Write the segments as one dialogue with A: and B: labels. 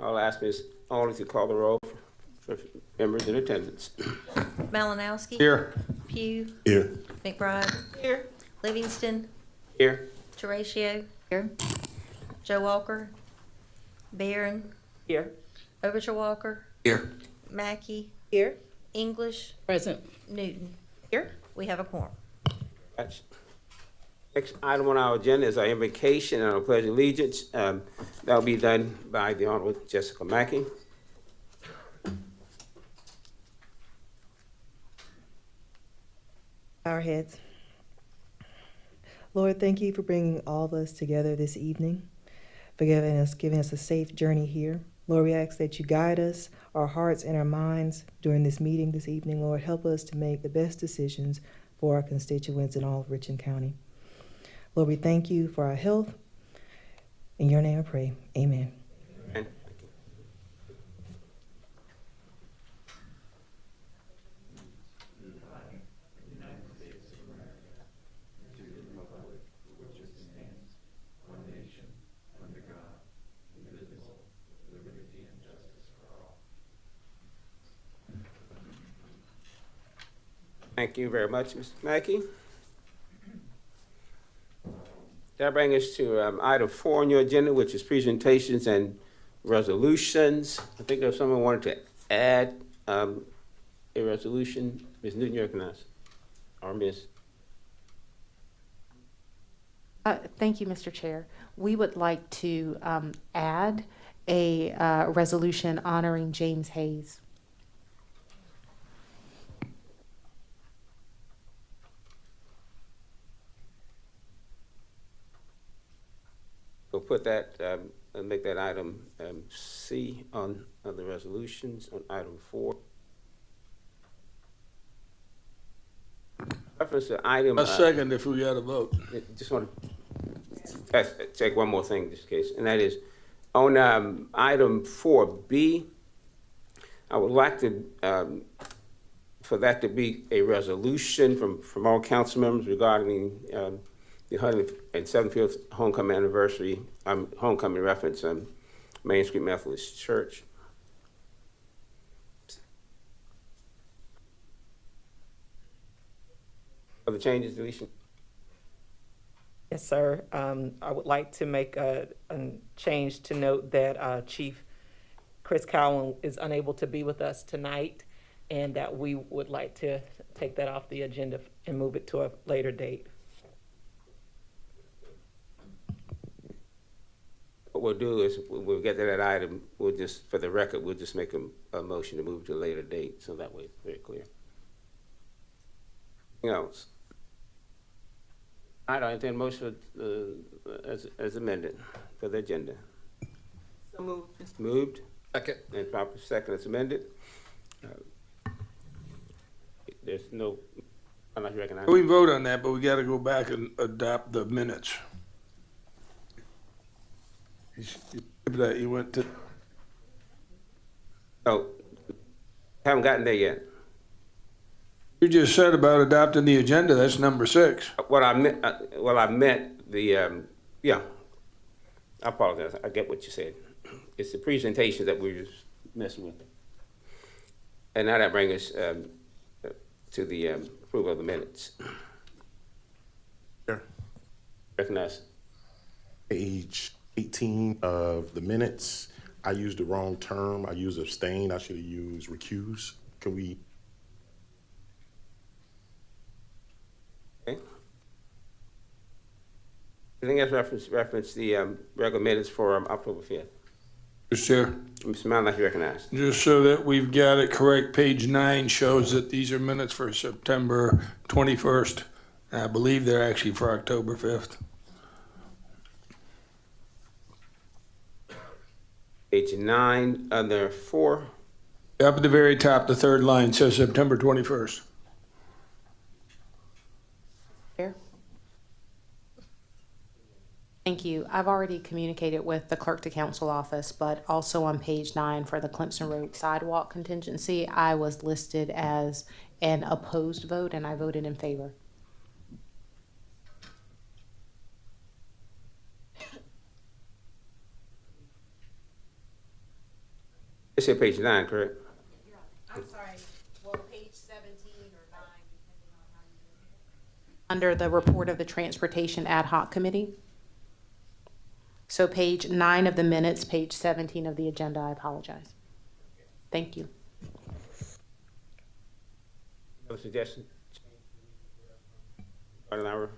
A: I'll ask Ms. Only to call the roll for members in attendance.
B: Malinowski.
C: Here.
B: Pugh.
C: Here.
B: McBride.
D: Here.
B: Livingston.
A: Here.
B: Teratio. Here. Joe Walker. Barron.
D: Here.
B: Overture Walker.
C: Here.
B: Mackey.
D: Here.
B: English.
D: Present.
B: Newton.
D: Here.
B: We have a quorum.
A: That's- Next item on our agenda is our invocation and our pledge of allegiance. That'll be done by the Honorable Jessica Mackey.
E: Our heads. Lord, thank you for bringing all of us together this evening, for giving us a safe journey here. Lord, we ask that you guide us, our hearts and our minds during this meeting this evening. Lord, help us to make the best decisions for our constituents in all of Richland County. Lord, we thank you for our health. In your name I pray, amen.
A: And thank you very much, Mr. Mackey. That brings us to item 4 on your agenda, which is presentations and resolutions. I think if someone wanted to add a resolution, Ms. Newton, you recognize, or Ms.
F: Thank you, Mr. Chair. We would like to add a resolution honoring James Hayes.
A: We'll put that, and make that item C on the resolutions on item 4. Reference to item.
C: A second if we got a vote.
A: Just want to check one more thing in this case, and that is on item 4B. I would like to for that to be a resolution from all council members regarding the 175th homecoming anniversary, homecoming reference, Main Street Methodist Church. Other changes, deletion?
D: Yes, sir. I would like to make a change to note that Chief Chris Cowan is unable to be with us tonight, and that we would like to take that off the agenda and move it to a later date.
A: What we'll do is we'll get to that item. We'll just, for the record, we'll just make a motion to move to a later date, so that way it's very clear. Anything else? All right, I entertain a motion as amended for the agenda.
D: So moved.
A: Moved
C: Second.
A: and proper second as amended. There's no, I'm not recognizing.
C: We vote on that, but we gotta go back and adopt the minutes. You went to,
A: Oh, haven't gotten there yet.
C: you just said about adopting the agenda, that's number 6.
A: What I meant, I meant the, yeah, I apologize. I get what you said. It's the presentation that we're just messing with. And now that brings us to the approval of the minutes.
G: Sure.
A: Recognize.
G: Page 18 of the minutes, I used the wrong term. I used abstain. I should have used recuse. Can we?
A: Okay. Anything else reference the regular minutes for October 5th?
C: Mr. Chair,
A: Mr. Mount, you recognize.
C: just so that we've got it correct, page 9 shows that these are minutes for September 21st. I believe they're actually for October 5th.
A: Page 9, under 4.
C: Up at the very top, the third line says September 21st.
F: Chair? Thank you. I've already communicated with the clerk to council office, but also on page 9 for the Clemson Road sidewalk contingency, I was listed as an opposed vote and I voted in favor.
A: It's at page 9, correct?
F: I'm sorry, well, page 17 or 9, depending on how you look at it. Under the report of the Transportation Ad Hoc Committee. So page 9 of the minutes, page 17 of the agenda, I apologize. Thank you.
A: No suggestion? About an hour?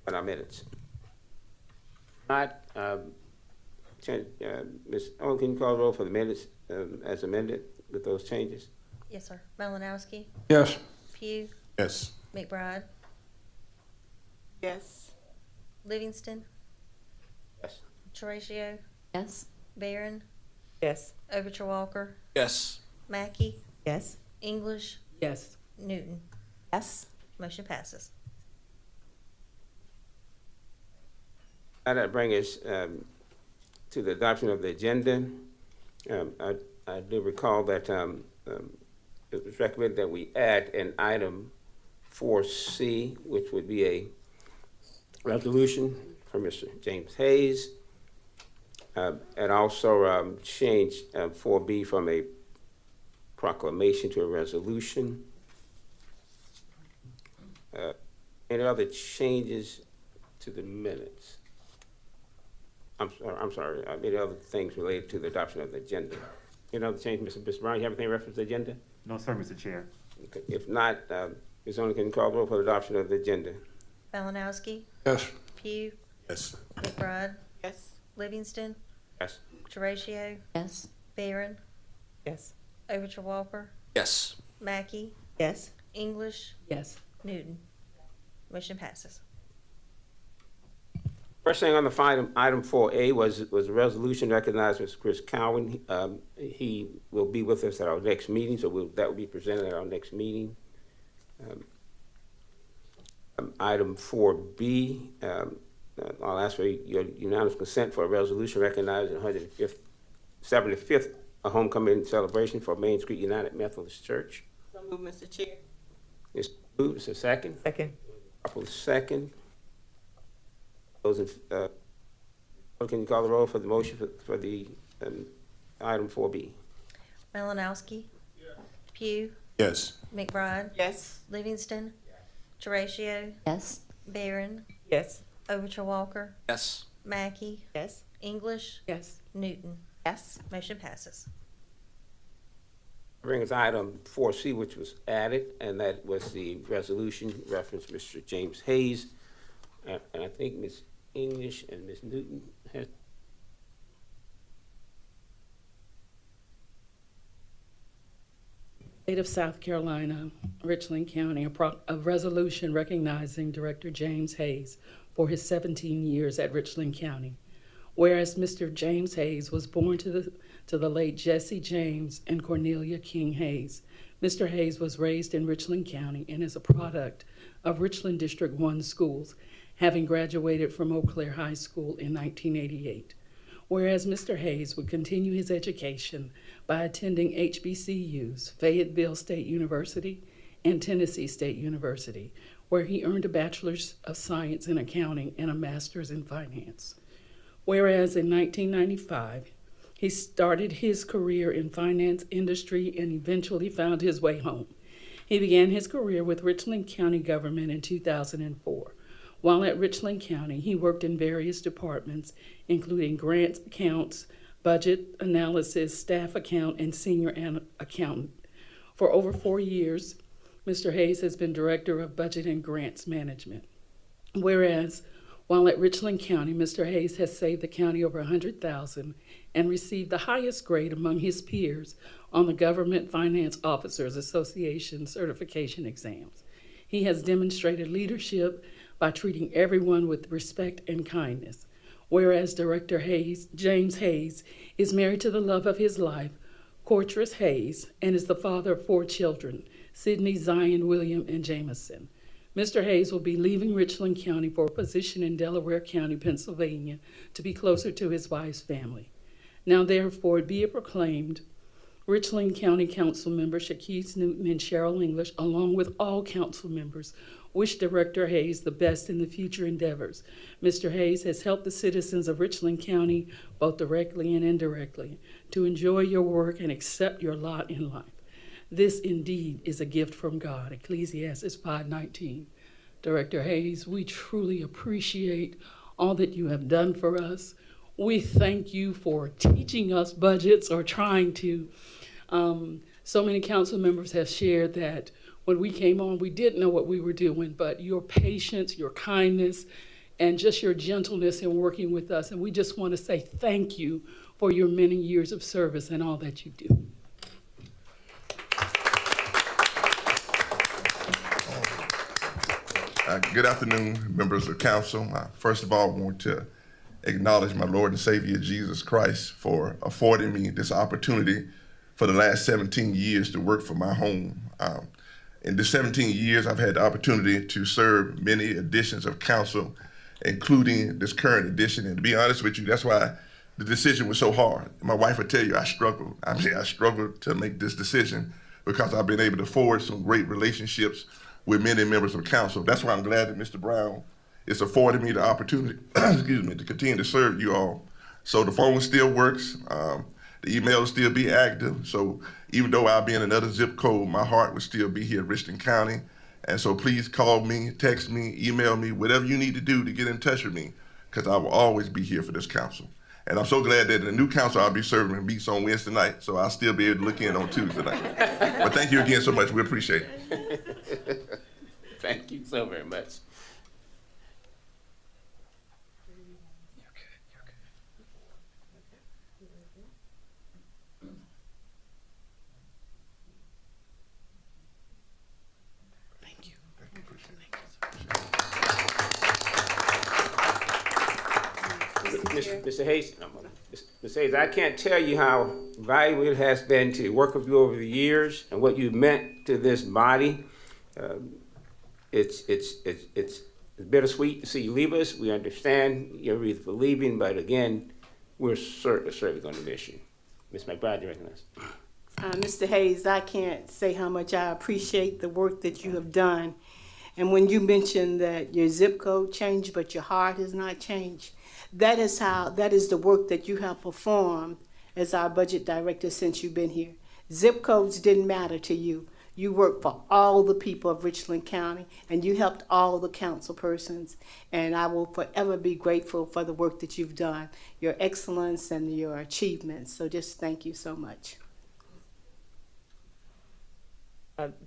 A: On our minutes. Not, Ms. Owen, can you call the roll for the minutes as amended with those changes?
B: Yes, sir. Malinowski,
C: Yes.
B: Pugh,
G: Yes.
B: McBride,
D: Yes.
B: Livingston,
A: Yes.
B: Horatio,
F: Yes.
B: Barron,
D: Yes.
B: Overture Walker,
H: Yes.
B: Mackey,
E: Yes.
B: English,
D: Yes.
B: Newton.
F: Yes.
B: Motion passes.
A: Now that brings us to the adoption of the agenda. I do recall that it was recommended that we add an item 4C, which would be a resolution for Mr. James Hayes, and also change 4B from a proclamation to a resolution. Any other changes to the minutes? I'm sorry, any other things related to the adoption of the agenda? Any other change, Mr. Brown, you have anything in reference to the agenda?
I: No, sir, Mr. Chair.
A: Okay. If not, Ms. Owen, can you call the roll for the adoption of the agenda?
B: Malinowski,
C: Yes.
B: Pugh,
G: Yes.
B: McBride,
D: Yes.
B: Livingston,
A: Yes.
B: Horatio,
F: Yes.
B: Barron,
D: Yes.
B: Overture Walker,
H: Yes.
B: Mackey,
E: Yes.
B: English,
D: Yes.
B: Newton. Motion passes.
A: First thing on the item 4A was a resolution recognizing Mr. Chris Cowan. He will be with us at our next meeting, so that will be presented at our next meeting. Item 4B, I'll ask for your unanimous consent for a resolution recognizing 175th homecoming celebration for Main Street United Methodist Church.
D: So move, Mr. Chair.
A: It's moved, it's a second.
D: Second.
A: Properly second. Those in, can you call the roll for the motion for the item 4B?
B: Malinowski, Pugh,
G: Yes.
B: McBride,
D: Yes.
B: Livingston, Horatio,
F: Yes.
B: Barron,
D: Yes.
B: Overture Walker,
H: Yes.
B: Mackey,
E: Yes.
B: English,
D: Yes.
B: Newton.
F: Yes.
B: Motion passes.
A: Brings item 4C, which was added, and that was the resolution reference Mr. James Hayes. And I think Ms. English and Ms. Newton has.
J: State of South Carolina, Richland County, a resolution recognizing Director James Hayes for his 17 years at Richland County. Whereas Mr. James Hayes was born to the late Jesse James and Cornelia King Hayes. Mr. Hayes was raised in Richland County and is a product of Richland District 1 schools, having graduated from Eau Claire High School in 1988. Whereas Mr. Hayes would continue his education by attending HBCUs, Fayetteville State University and Tennessee State University, where he earned a Bachelor's of Science in Accounting and a Master's in Finance. Whereas in 1995, he started his career in finance industry and eventually found his way home. He began his career with Richland County government in 2004. While at Richland County, he worked in various departments, including grants accounts, budget analysis, staff account, and senior accountant. For over 4 years, Mr. Hayes has been Director of Budget and Grants Management. Whereas, while at Richland County, Mr. Hayes has saved the county over $100,000 and received the highest grade among his peers on the Government Finance Officers Association certification exams. He has demonstrated leadership by treating everyone with respect and kindness. Whereas Director Hayes, James Hayes, is married to the love of his life, Courtress Hayes, and is the father of 4 children, Sidney, Zion, William, and Jameson. Mr. Hayes will be leaving Richland County for a position in Delaware County, Pennsylvania, to be closer to his wife's family. Now therefore be it proclaimed Richland County Council members Shaquise Newton and Cheryl English, along with all council members, wish Director Hayes the best in the future endeavors. Mr. Hayes has helped the citizens of Richland County, both directly and indirectly, to enjoy your work and accept your lot in life. This indeed is a gift from God, Ecclesiastes 5:19. Director Hayes, we truly appreciate all that you have done for us. We thank you for teaching us budgets or trying to. So many council members have shared that when we came on, we didn't know what we were doing, but your patience, your kindness, and just your gentleness in working with us. And we just want to say thank you for your many years of service and all that you do.
H: Good afternoon, members of council. First of all, I want to acknowledge my Lord and Savior, Jesus Christ, for affording me this opportunity for the last 17 years to work for my home. In the 17 years, I've had the opportunity to serve many editions of council, including this current edition. And to be honest with you, that's why the decision was so hard. My wife would tell you I struggled. I struggled to make this decision because I've been able to forge some great relationships with many members of council. That's why I'm glad that Mr. Brown is affording me the opportunity, to continue to serve you all. So the phone still works. The email will still be active. So even though I'll be in another zip code, my heart will still be here in Richland County. And so please call me, text me, email me, whatever you need to do to get in touch with me, because I will always be here for this council. And I'm so glad that the new council I'll be serving meets on Wednesday night, so I'll still be able to look in on Tuesday night. But thank you again so much. We appreciate it.
A: Thank you so very much.
J: Thank you.
A: Mr. Hayes, Ms. Hayes, I can't tell you how valuable it has been to work with you over the years and what you meant to this body. It's bittersweet to see you leave us. We understand your reason for leaving, but again, we're certainly going to miss you. Ms. McBride, you recognize?
I: Mr. Hayes, I can't say how much I appreciate the work that you have done. And when you mentioned that your zip code changed, but your heart has not changed, that is the work that you have performed as our budget director since you've been here. Zip codes didn't matter to you. You worked for all the people of Richland County, and you helped all the council persons. And I will forever be grateful for the work that you've done, your excellence and your achievements. So just thank you so much.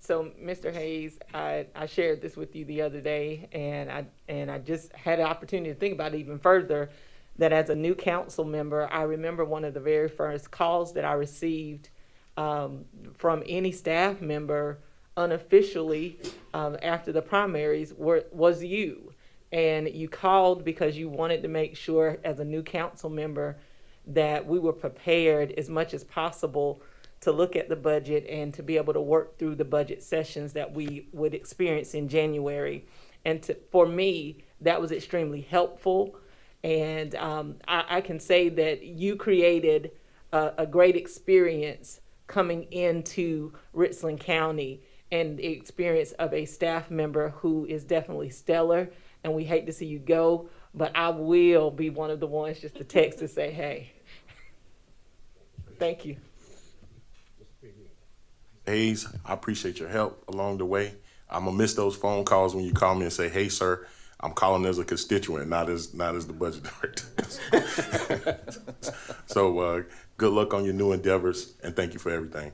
D: So, Mr. Hayes, I shared this with you the other day, and I just had an opportunity to think about it even further, that as a new council member, I remember one of the very first calls that I received from any staff member unofficially after the primaries was you. And you called because you wanted to make sure as a new council member that we were prepared as much as possible to look at the budget and to be able to work through the budget sessions that we would experience in January. And for me, that was extremely helpful. And I can say that you created a great experience coming into Richland County, and the experience of a staff member who is definitely stellar. And we hate to see you go, but I will be one of the ones just to text and say, hey, thank you.
G: Hayes, I appreciate your help along the way. I'm gonna miss those phone calls when you call me and say, hey, sir, I'm calling as a constituent, not as the budget director. So good luck on your new endeavors, and thank you for everything.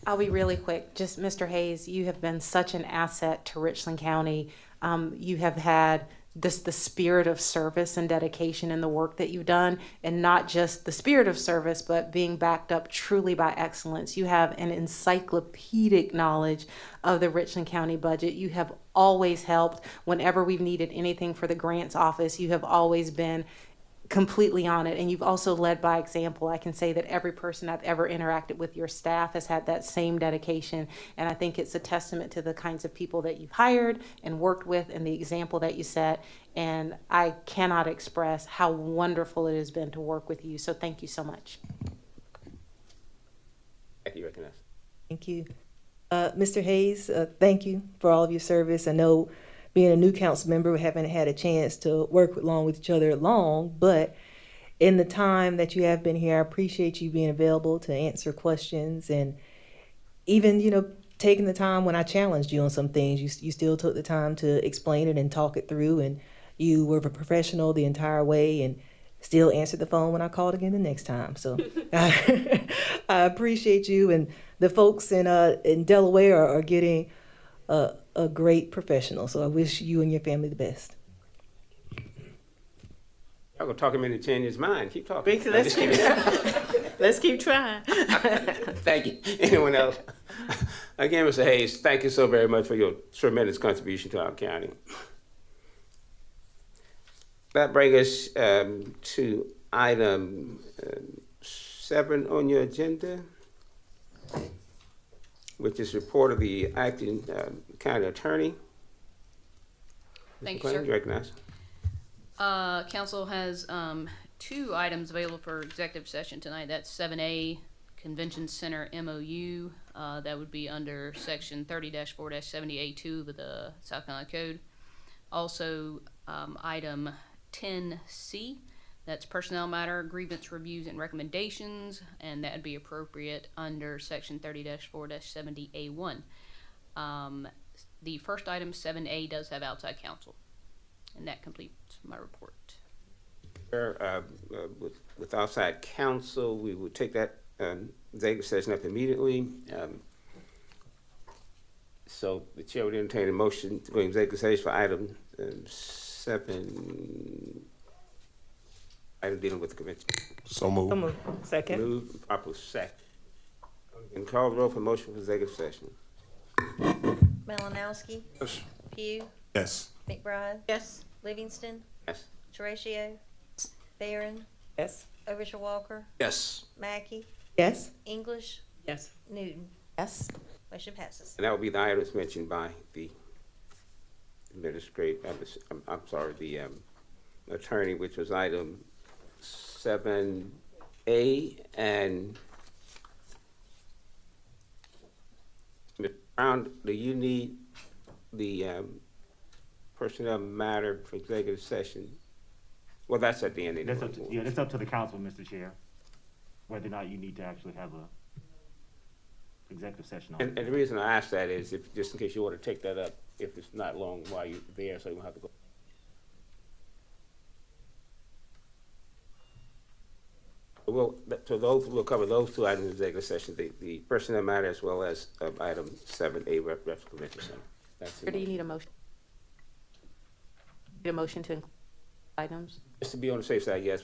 F: I'll be really quick. Just Mr. Hayes, you have been such an asset to Richland County. You have had the spirit of service and dedication in the work that you've done, and not just the spirit of service, but being backed up truly by excellence. You have an encyclopedic knowledge of the Richland County budget. You have always helped whenever we've needed anything for the grants office. You have always been completely on it, and you've also led by example. I can say that every person I've ever interacted with your staff has had that same dedication, and I think it's a testament to the kinds of people that you've hired and worked with and the example that you set, and I cannot express how wonderful it has been to work with you, so thank you so much.
A: you recognize.
E: Thank you. Mr. Hayes, thank you for all of your service. I know being a new council member, we haven't had a chance to work along with each other long, but in the time that you have been here, I appreciate you being available to answer questions and even, taking the time when I challenged you on some things, you still took the time to explain it and talk it through, and you were a professional the entire way and still answered the phone when I called again the next time. So I appreciate you, and the folks in Delaware are getting a great professional. So I wish you and your family the best.
A: I'm gonna talk him into changing his mind. Keep talking.
I: Rick, let's keep trying.
A: Thank you. Anyone else? Again, Mr. Hayes, thank you so very much for your tremendous contribution to our county. That brings us to item 7 on your agenda, which is report of the acting county attorney.
K: Thank
A: Mr.
K: you, sir.
A: Clinton, recognize.
K: Council has 2 items available for executive session tonight. That's 7A, Convention Center MOU. That would be under section 30-4-70A2 of the South Carolina Code. Also, item 10C, that's personnel matter, grievance reviews and recommendations, and that would be appropriate under section 30-4-70A1. The first item, 7A, does have outside counsel. And that completes my report.
A: With outside counsel, we would take that executive session up immediately. So the chair would entertain a motion to go into executive session for item 7, item dealing with the convention.
G: So moved.
D: So moved. Second.
A: Move, proper second. And call the roll for motion for executive session.
B: Malinowski.
C: Yes.
B: Pugh.
G: Yes.
B: McBride.
I: Yes.
B: Livingston.
A: Yes.
B: Horatio. Barron.
D: Yes.
B: Overshaw Walker.
C: Yes.
B: Mackey.
E: Yes?
B: English.
J: Yes.
B: Newton.
F: Yes.
B: Motion passes.
A: And that will be the items mentioned by the administrative, the attorney, which was item 7A, and Mr. Brown, do you need the personnel matter for executive session? Well, that's at the end.
L: That's
A: anyway.
L: up to, yeah, that's up to the council, Mr. Chair, whether or not you need to actually have a executive session on
A: And
L: it.
A: the reason I ask that is if, just in case you want to take that up, if it's not long while you're there, so you won't have to go. We'll cover those 2 items in executive session, the personnel matter as well as item 7A, reference to convention center. That's
F: Or do you need a motion? Need a motion to include items?
A: Just to be on the safe side, yes,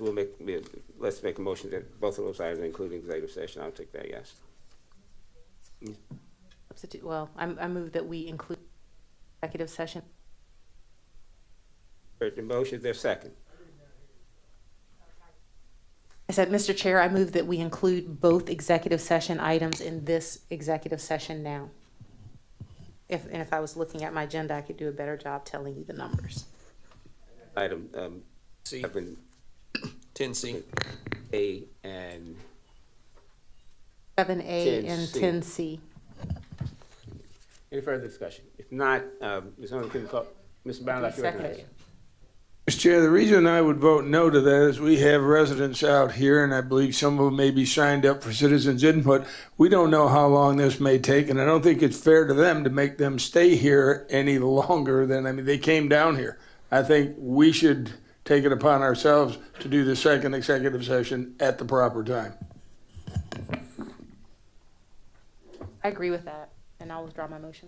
A: let's make a motion that both of those items, including executive session, I'll take that, yes.
F: Substitute, well, I move that we include executive session.
A: Heard the motion, there's second.
F: I said, Mr. Chair, I move that we include both executive session items in this executive session now. If I was looking at my agenda, I could do a better job telling you the numbers.
A: Item
C: C.
A: 7A
C: 10C.
A: and
F: 7A and
A: 10C.
F: 10C.
A: any further discussion? If not, Ms. Hunter, can you call, Mr. Brown, like you recognize.
F: Second.
C: Mr. Chair, the reason I would vote no to that is we have residents out here, and I believe some of them may be signed up for citizens input. We don't know how long this may take, and I don't think it's fair to them to make them stay here any longer than, they came down here. I think we should take it upon ourselves to do the second executive session at the proper time.
F: I agree with that, and I'll withdraw my motion.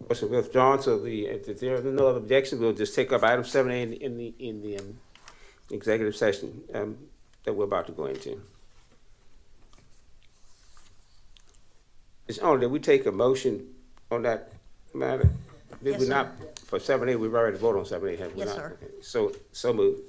A: Motion withdrawn, so if there are no other objections, we'll just take up item 7A in the executive session that we're about to go into. It's only, did we take a motion on that matter? Did
B: Yes,
A: we
B: sir.
A: not, for 7A, we've already voted on 7A, have we
B: Yes,
A: not?
B: sir.
A: Okay. So moved.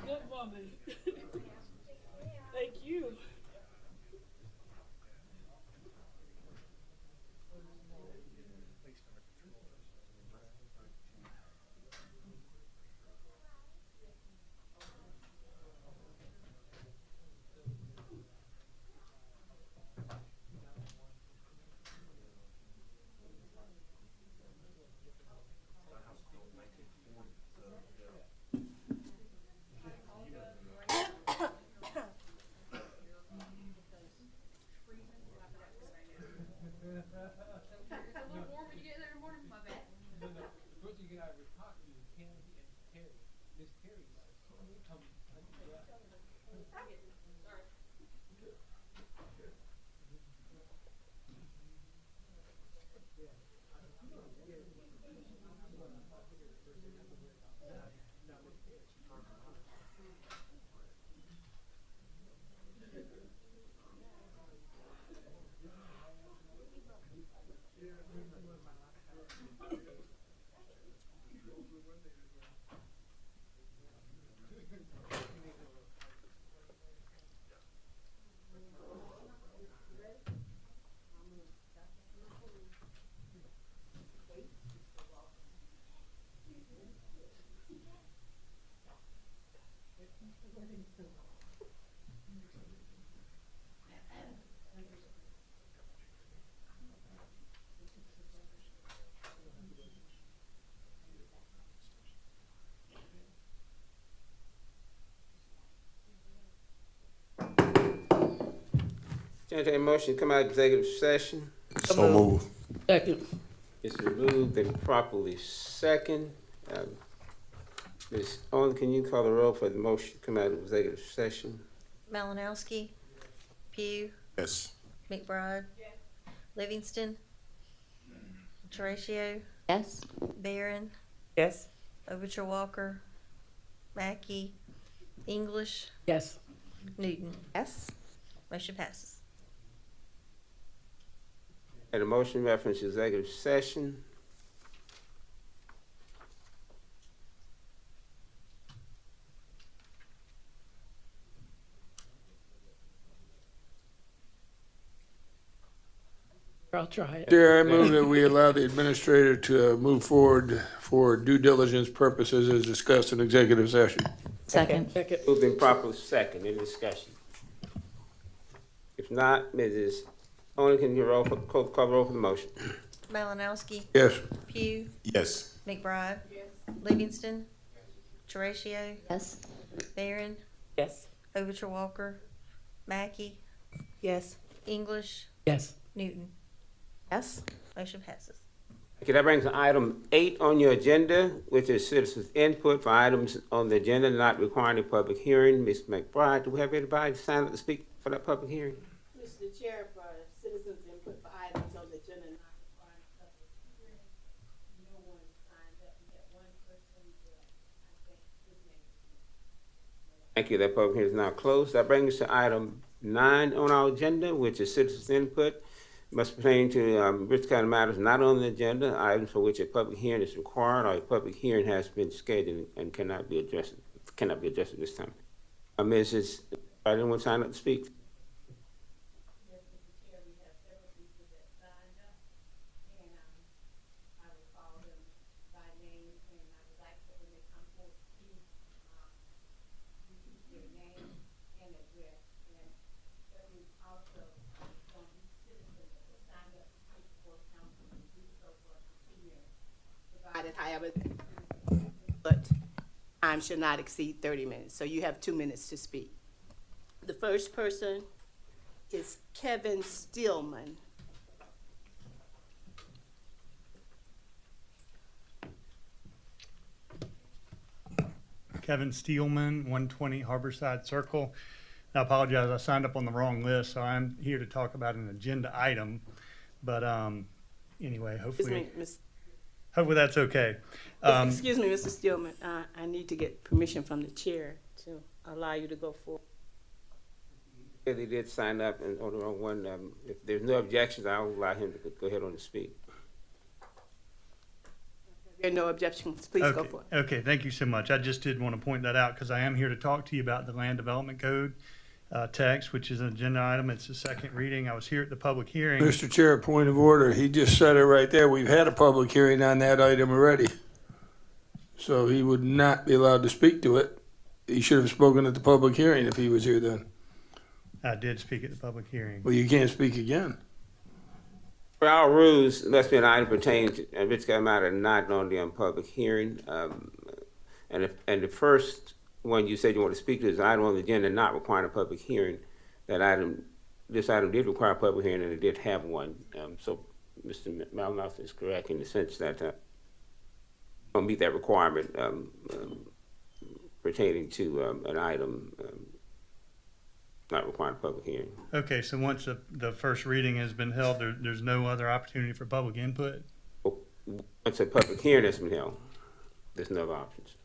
J: Good woman. Thank you.
A: Entertain a motion to come out of executive session.
G: So move.
J: Second.
A: It's been moved and properly second. Ms. Owen, can you call the roll for the motion to come out of executive session?
B: Malinowski, Pugh,
G: Yes.
B: McBride, Livingston, Horatio,
F: Yes.
B: Barron,
D: Yes?
B: Overture Walker, Mackey, English,
J: Yes.
B: Newton.
F: Yes.
B: Motion passes.
A: And a motion reference executive session.
J: I'll try it.
C: Chair, I move that we allow the administrator to move forward for due diligence purposes as discussed in executive session.
F: Second.
J: Second.
A: Moved and properly second. Any discussion? If not, Mrs. Owen, can you call the roll for the motion?
B: Malinowski,
C: Yes.
B: Pugh,
G: Yes.
B: McBride, Livingston, Horatio,
F: Yes.
B: Barron,
D: Yes.
B: Overture Walker, Mackey,
E: Yes.
B: English,
J: Yes.
B: Newton.
F: Yes.
B: Motion passes.
A: Okay, that brings item 8 on your agenda, which is citizens' input for items on the agenda not requiring a public hearing. Ms. McBride, do we have anybody sign up to speak for that public hearing?
I: Mr. Chair, for citizens input for items on the agenda not requiring public hearing, no one signed up. We got one person, but I think his name is.
A: Thank you. That public hearing is now closed. That brings us to item 9 on our agenda, which is citizens' input. Must pertain to Richland County matters not on the agenda, items for which a public hearing is required or a public hearing has been scheduled and cannot be addressed at this time. Mrs. Anyone sign up to speak?
I: Yes, Mr. Chair, we have several people that signed up, and I will call them by name, and I would like for when they come forward to speak, their name and address, and that we also, from each citizen that was signed up to speak before council, to do so for 2 minutes, provided however, but time should not exceed 30 minutes, so you have 2 minutes to speak. The first person is Kevin Stillman.
M: Kevin Steelman, 120 Harborside Circle. I apologize, I signed up on the wrong list, so I'm here to talk about an agenda item. But anyway, hopefully that's okay.
I: Excuse me, Mr. Stillman, I need to get permission from the chair to allow you to go forward.
A: Yeah, they did sign up and on the wrong one. If there's no objections, I'll allow him to go ahead on and speak.
I: There are no objections, please go
M: Okay,
I: for it.
M: okay, thank you so much. I just did want to point that out because I am here to talk to you about the Land Development Code text, which is an agenda item. It's the second reading. I was here at the public hearing.
C: Mr. Chair, point of order. He just said it right there. We've had a public hearing on that item already. So he would not be allowed to speak to it. He should have spoken at the public hearing if he was here then.
M: I did speak at the public hearing.
C: Well, you can't speak again.
A: For our rules, must be an item pertaining to, and it's come out of not on the public hearing. And the first one you said you want to speak to is an item on the agenda not requiring a public hearing. This item did require a public hearing and it did have one. So Mr. Malmouth is correct in the sense that don't meet that requirement pertaining to an item not requiring a public hearing.
M: Okay, so once the first reading has been held, there's no other opportunity for public input?
A: Once a public hearing has been held, there's no other options.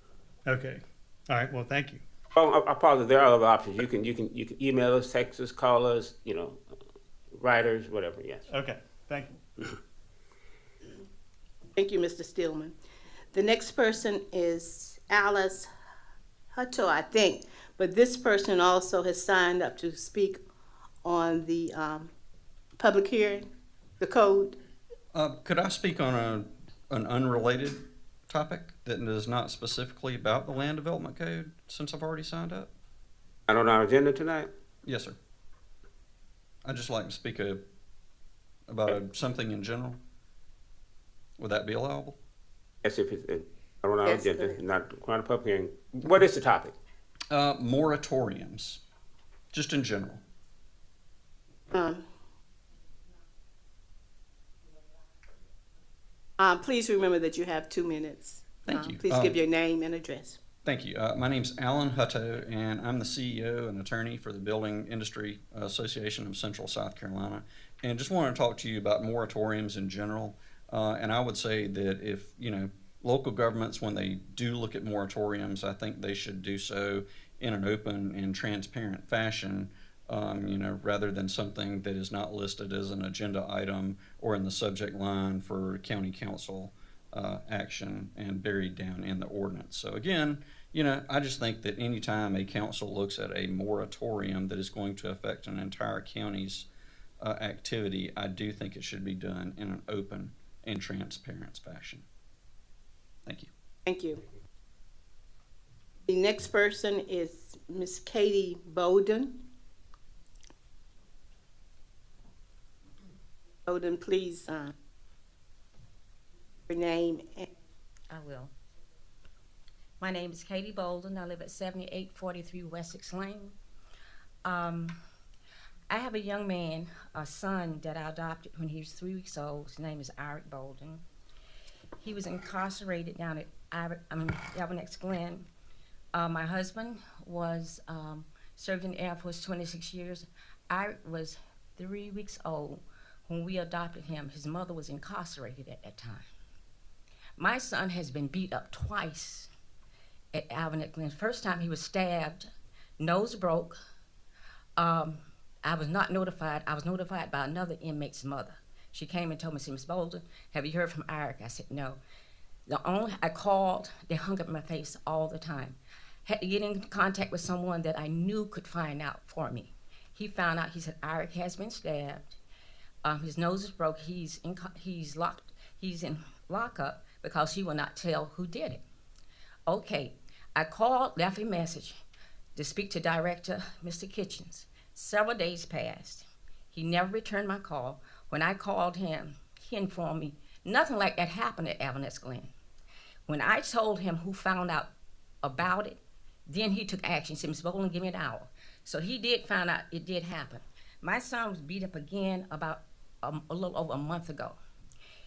M: Okay, all right, well, thank you.
A: Oh, I apologize. There are other options. You can email us, text us, call us. Write us, whatever. Yes.
M: Okay, thank you.
I: Thank you, Mr. Stillman. The next person is Alice Hutto, I think, but this person also has signed up to speak on the public hearing, the code.
N: Could I speak on an unrelated topic that is not specifically about the Land Development Code, since I've already signed up?
A: Not on our agenda tonight?
N: Yes, sir. I'd just like to speak about something in general. Would that be allowable?
A: Yes, if it's on our
I: Yes,
A: agenda,
I: correct.
A: not requiring a public hearing. What is the topic?
N: Moratoriums, just in general.
I: Please remember that you have 2 minutes.
N: Thank you.
I: Please give your name and address.
N: Thank you. My name's Alan Hutto, and I'm the CEO and attorney for the Building Industry Association of Central South Carolina. And just want to talk to you about moratoriums in general. And I would say that if, local governments, when they do look at moratoriums, I think they should do so in an open and transparent fashion, rather than something that is not listed as an agenda item or in the subject line for county council action and buried down in the ordinance. So again, I just think that anytime a council looks at a moratorium that is going to affect an entire county's activity, I do think it should be done in an open and transparent fashion. Thank you.
I: Thank you. The next person is Miss Katie Bowden. Bowden, please, your name.
O: I will. My name is Katie Bolden. I live at 7843 Wessex Lane. I have a young man, a son that I adopted when he was 3 weeks old. His name is Eric Bolden. He was incarcerated down at Albinex Glen. My husband was served in the Air Force 26 years. Eric was 3 weeks old when we adopted him. His mother was incarcerated at that time. My son has been beat up twice at Albinex Glen. First time he was stabbed, nose broke. I was not notified. I was notified by another inmate's mother. She came and told me, Miss Bolden, have you heard from Eric? I said, no. I called, they hung up in my face all the time. Had to get in contact with someone that I knew could find out for me. He found out, he said, Eric has been stabbed. His nose is broke. He's in lockup because he will not tell who did it. Okay, I called, left a message to speak to Director Mr. Kitchens. Several days passed. He never returned my call. When I called him, he informed me nothing like that happened at Albinex Glen. When I told him who found out about it, then he took action. He said, Ms. Bolden, give me an hour. So he did find out it did happen. My son was beat up again about a little over a month ago.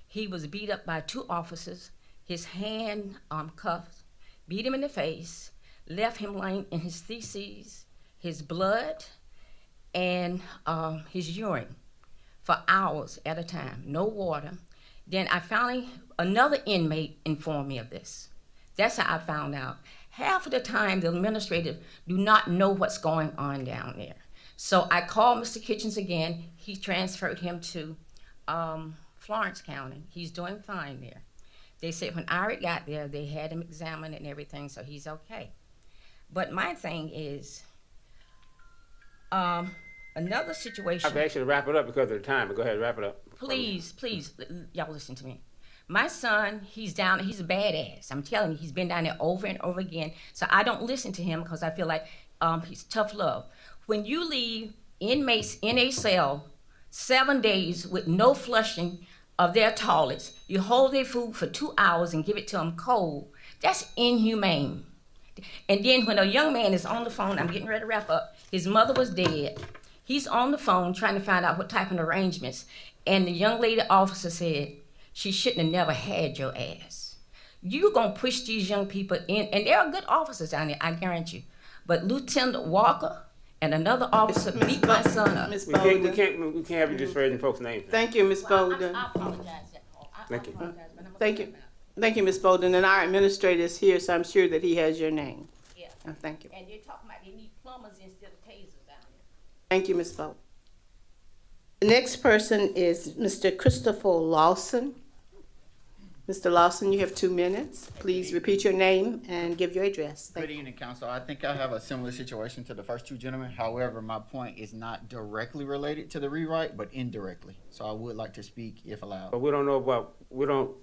O: He was beat up by 2 officers, his hand cuffed, beat him in the face, left him lying in his feces, his blood, and his urine for hours at a time, no water. Then another inmate informed me of this. That's how I found out. Half of the time, the administrators do not know what's going on down there. So I called Mr. Kitchens again. He transferred him to Florence County. He's doing fine there. They said when Ari got there, they had him examined and everything, so he's okay. But my thing is, another situation.
A: I've asked you to wrap it up because of the time, but go ahead, wrap it up.
O: Please, y'all listen to me. My son, he's a badass. I'm telling you, he's been down there over and over again. So I don't listen to him because I feel like he's tough love. When you leave inmates in a cell 7 days with no flushing of their toilets, you hold their food for 2 hours and give it to them cold, that's inhumane. And then when a young man is on the phone, I'm getting ready to wrap up, his mother was dead. He's on the phone trying to find out what type of arrangements. And the young lady officer said, she shouldn't have never had your ass. You're going to push these young people in, and there are good officers down there, I guarantee you. But Lieutenant Walker and another officer beat my son up.
I: Ms.
A: We
I: Bolden.
A: can't have you disparaging folks' names.
I: Thank you, Ms. Bolden.
O: I apologize.
A: Thank you.
I: Thank you. Thank you, Ms. Bolden. And our administrator is here, so I'm sure that he has your name.
O: Yeah.
I: Thank you.
O: And they're talking about they need plumbers instead of tasers down there.
I: Thank you, Ms. Bolden. The next person is Mr. Christopher Lawson. Mr. Lawson, you have 2 minutes. Please repeat your name and give your address. Thank
P: Good evening, Council. I think I have a similar situation to the first 2 gentlemen. However, my point is not directly related to the rewrite, but indirectly. So I would like to speak if allowed.
A: But we don't know about, we don't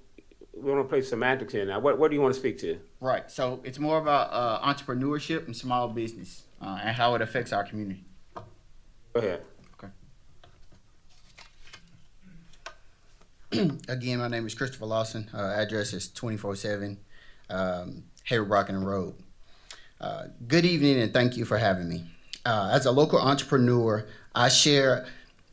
A: play semantics here now. What do you want to speak to?
P: Right. So it's more about entrepreneurship and small business and how it affects our community.
A: Go ahead.
P: Again, my name is Christopher Lawson. Address is 24/7 Hayward Brockton Road. Good evening and thank you for having me. As a local entrepreneur, I share,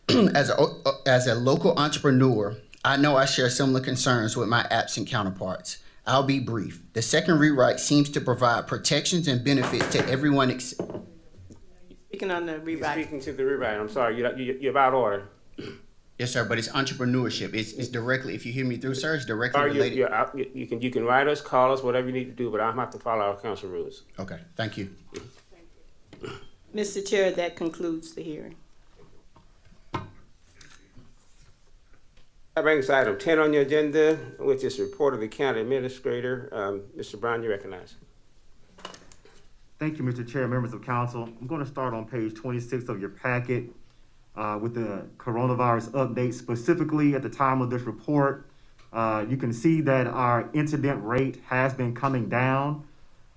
P: as a local entrepreneur, I know I share similar concerns with my absent counterparts. I'll be brief. The second rewrite seems to provide protections and benefits to everyone.
I: Speaking on the rewrite.
A: Speaking to the rewrite. I'm sorry, you're out of order.
P: Yes, sir, but it's entrepreneurship. It's directly, if you hear me through, sir, it's directly
A: Sorry,
P: related.
A: you can write us, call us, whatever you need to do, but I'm have to follow our council rules.
P: Okay, thank you.
I: Mr. Chair, that concludes the hearing.
A: That brings item 10 on your agenda, which is report of the county administrator. Mr. Brown, you recognize.
M: Thank you, Mr. Chair, members of council. I'm going to start on page 26 of your packet with the coronavirus update. Specifically at the time of this report, you can see that our incident rate has been coming down,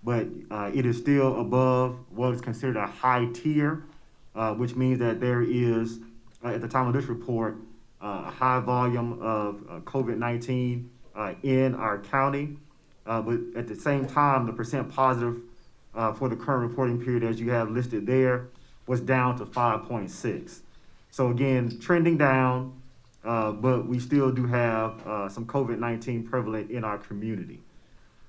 M: but it is still above what is considered a high tier, which means that there is, at the time of this report, a high volume of COVID-19 in our county. But at the same time, the percent positive for the current reporting period, as you have listed there, was down to 5.6. So again, trending down, but we still do have some COVID-19 prevalent in our community.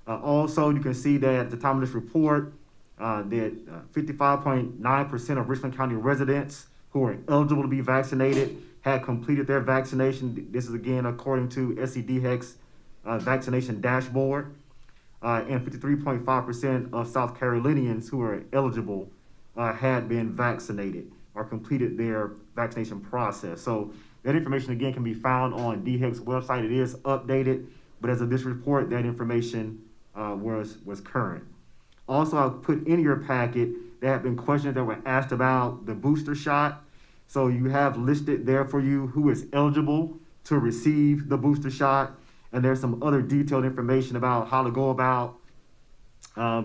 M: Also, you can see that at the time of this report, that 55.9% of Richland County residents who are eligible to be vaccinated had completed their vaccination. This is again according to SCDHEC's vaccination dashboard. And 53.5% of South Carolinians who are eligible had been vaccinated or completed their vaccination process. So that information again can be found on DHEC's website. It is updated, but as of this report, that information was current. Also, I put in your packet, there have been questions that were asked about the booster shot. So you have listed there for you who is eligible to receive the booster shot. And there's some other detailed information about how to go about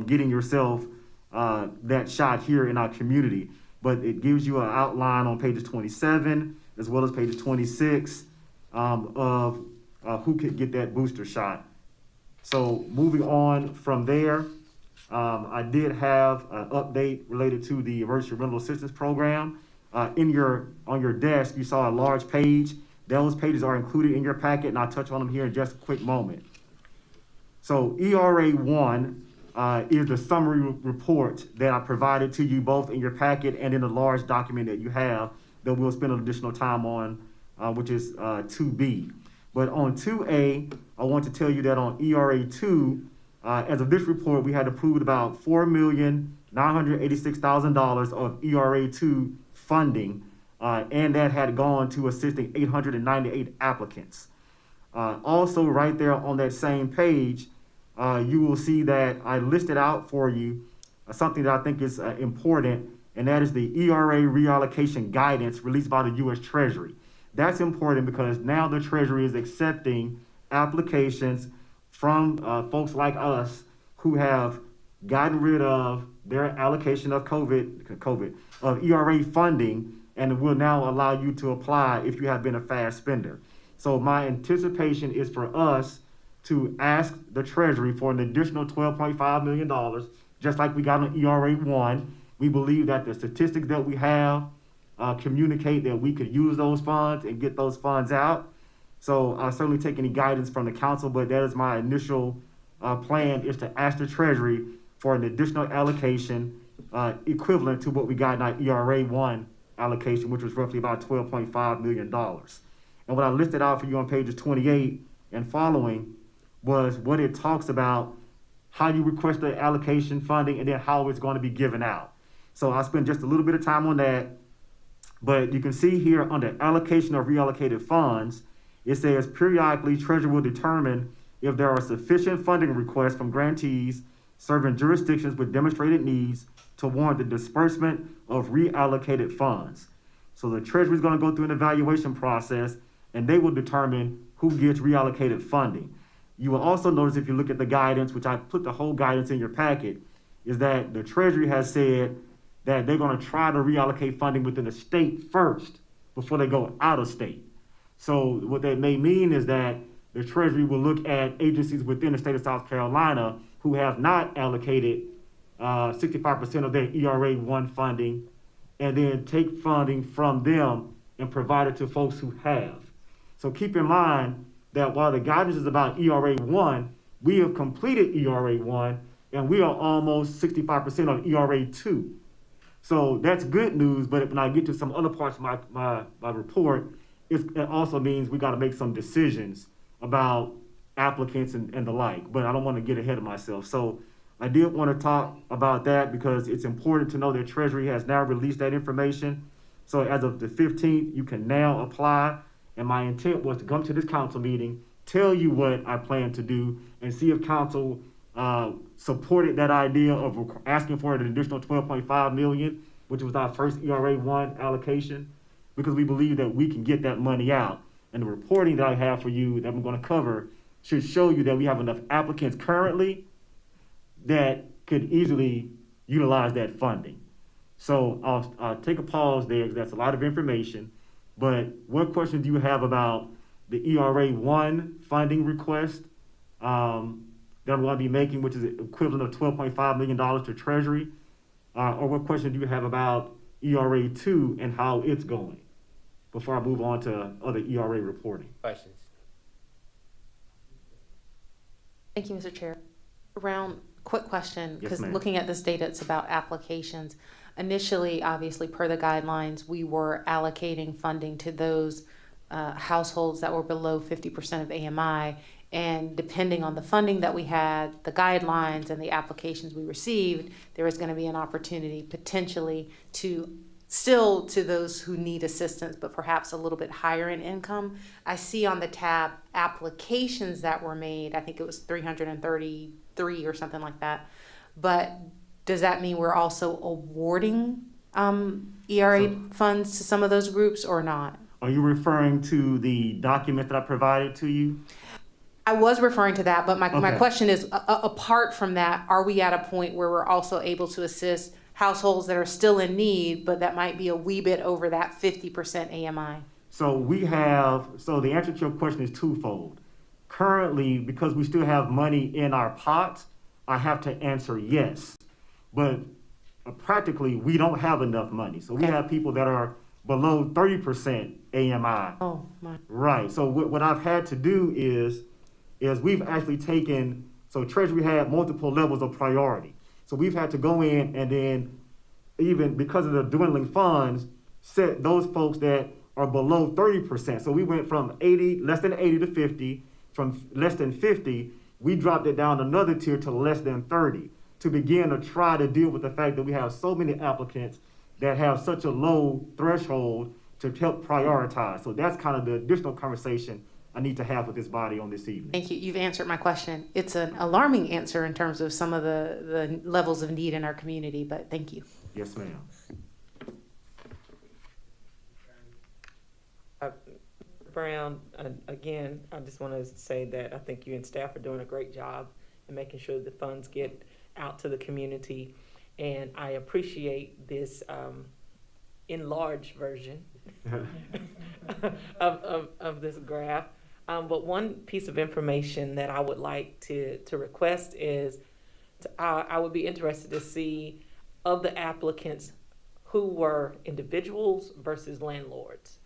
M: getting yourself that shot here in our community. But it gives you an outline on pages 27 as well as pages 26 of who could get that booster shot. So moving on from there, I did have an update related to the Emergency Rental Assistance Program. On your desk, you saw a large page. Those pages are included in your packet, and I'll touch on them here in just a quick moment. So ERA 1 is the summary report that I provided to you both in your packet and in the large document that you have that we'll spend additional time on, which is 2B. But on 2A, I want to tell you that on ERA 2, as of this report, we had approved about $4,986,000 of ERA 2
L: funding, and that had gone to assisting 898 applicants. Also, right there on that same page, you will see that I listed out for you something that I think is important, and that is the ERA reallocation guidance released by the U.S. Treasury. That's important because now the Treasury is accepting applications from folks like us who have gotten rid of their allocation of of ERA funding, and will now allow you to apply if you have been a fast spender. So my anticipation is for us to ask the Treasury for an additional $12.5 million, just like we got on ERA 1. We believe that the statistics that we have communicate that we could use those funds and get those funds out. So I'll certainly take any guidance from the council, but that is my initial plan, is to ask the Treasury for an additional allocation equivalent to what we got in our ERA 1 allocation, which was roughly about $12.5 million. And what I listed out for you on pages 28 and following was what it talks about, how you request the allocation funding, and then how it's going to be given out. So I'll spend just a little bit of time on that. But you can see here under allocation of reallocated funds, it says periodically Treasury will determine if there are sufficient funding requests from grantees serving jurisdictions with demonstrated needs to warrant the disbursement of reallocated funds. So the Treasury is going to go through an evaluation process, and they will determine who gets reallocated funding. You will also notice, if you look at the guidance, which I put the whole guidance in your packet, is that the Treasury has said that they're going to try to reallocate funding within the state first before they go out of state. So what that may mean is that the Treasury will look at agencies within the state of South Carolina who have not allocated 65% of their ERA 1 funding, and then take funding from them and provide it to folks who have. So keep in mind that while the guidance is about ERA 1, we have completed ERA 1, and we are almost 65% on ERA 2. So that's good news, but when I get to some other parts of my report, it also means we got to make some decisions about applicants and the like, but I don't want to get ahead of myself. So I did want to talk about that because it's important to know that Treasury has now released that information. So as of the 15th, you can now apply. And my intent was to come to this council meeting, tell you what I plan to do, and see if council supported that idea of asking for an additional $12.5 million, which was our first ERA 1 allocation, because we believe that we can get that money out. And the reporting that I have for you that I'm going to cover should show you that we have enough applicants currently that could easily utilize that funding. So I'll take a pause there because that's a lot of information. But what questions do you have about the ERA 1 funding request that I'm going to be making, which is equivalent of $12.5 million to Treasury? Or what questions do you have about ERA 2 and how it's going, before I move on to other ERA reporting?
A: Questions?
F: Thank you, Mr. Chair. Quick question, because
L: ma'am.
F: looking at this data, it's about applications. Initially, obviously, per the guidelines, we were allocating funding to those households that were below 50% of AMI. And depending on the funding that we had, the guidelines, and the applications we received, there was going to be an opportunity potentially to still to those who need assistance, but perhaps a little bit higher in income. I see on the tab applications that were made. I think it was 333 or something like that. But does that mean we're also awarding ERA funds to some of those groups or not?
L: Are you referring to the document that I provided to you?
F: I was referring to that, but my
L: Okay.
F: question is, apart from that, are we at a point where we're also able to assist households that are still in need, but that might be a wee bit over that 50% AMI?
L: So the answer to your question is twofold. Currently, because we still have money in our pots, I have to answer yes. But practically, we don't have enough money. So we have people that are below 30% AMI.
F: Oh, my.
L: Right. So what I've had to do is we've actually taken, so Treasury had multiple levels of priority. So we've had to go in and then, even because of the dwindling funds, set those folks that are below 30%. So we went from less than 80 to 50. From less than 50, we dropped it down another tier to less than 30 to begin to try to deal with the fact that we have so many applicants that have such a low threshold to help prioritize. So that's kind of the additional conversation I need to have with this body on this evening.
F: Thank you. You've answered my question. It's an alarming answer in terms of some of the levels of need in our community, but thank you.
L: Yes, ma'am.
D: Brown, again, I just want to say that I think you and staff are doing a great job in making sure the funds get out to the community. And I appreciate this enlarged version of this graph. But one piece of information that I would like to request is I would be interested to see of the applicants who were individuals versus landlords.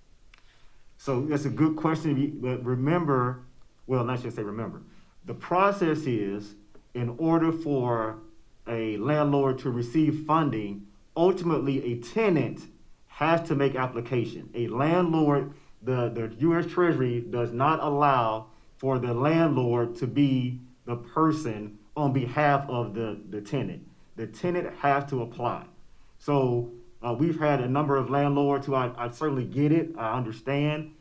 L: So that's a good question, but remember, well, not should say remember, the process is in order for a landlord to receive funding, ultimately a tenant has to make application. A landlord, the U.S. Treasury does not allow for the landlord to be the person on behalf of the tenant. The tenant has to apply. So we've had a number of landlords who I certainly get it, I understand.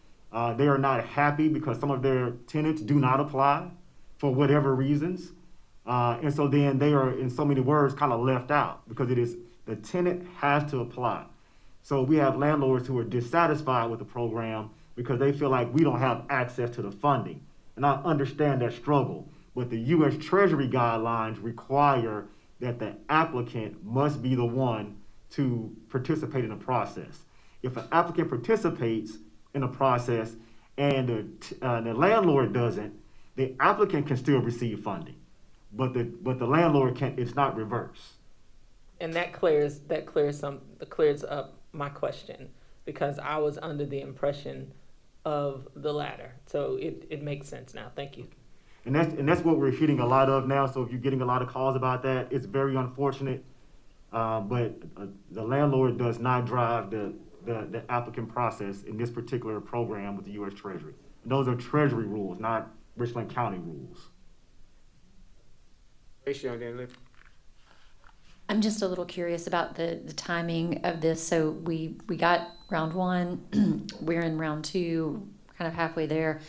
L: They are not happy because some of their tenants do not apply for whatever reasons. And so then they are, in so many words, kind of left out because it is the tenant has to apply. So we have landlords who are dissatisfied with the program because they feel like we don't have access to the funding. And I understand that struggle, but the U.S. Treasury guidelines require that the applicant must be the one to participate in the process. If an applicant participates in the process and the landlord doesn't, the applicant can still receive funding, but the landlord can't. It's not reverse.
D: And that clears up my question, because I was under the impression of the latter. So it makes sense now. Thank you.
L: And that's what we're hitting a lot of now. So if you're getting a lot of calls about that, it's very unfortunate. But the landlord does not drive the applicant process in this particular program with the U.S. Treasury. And those are Treasury rules, not Richland County rules.
Q: I'm just a little curious about the timing of this. So we got round one, we're in round two, kind of halfway there.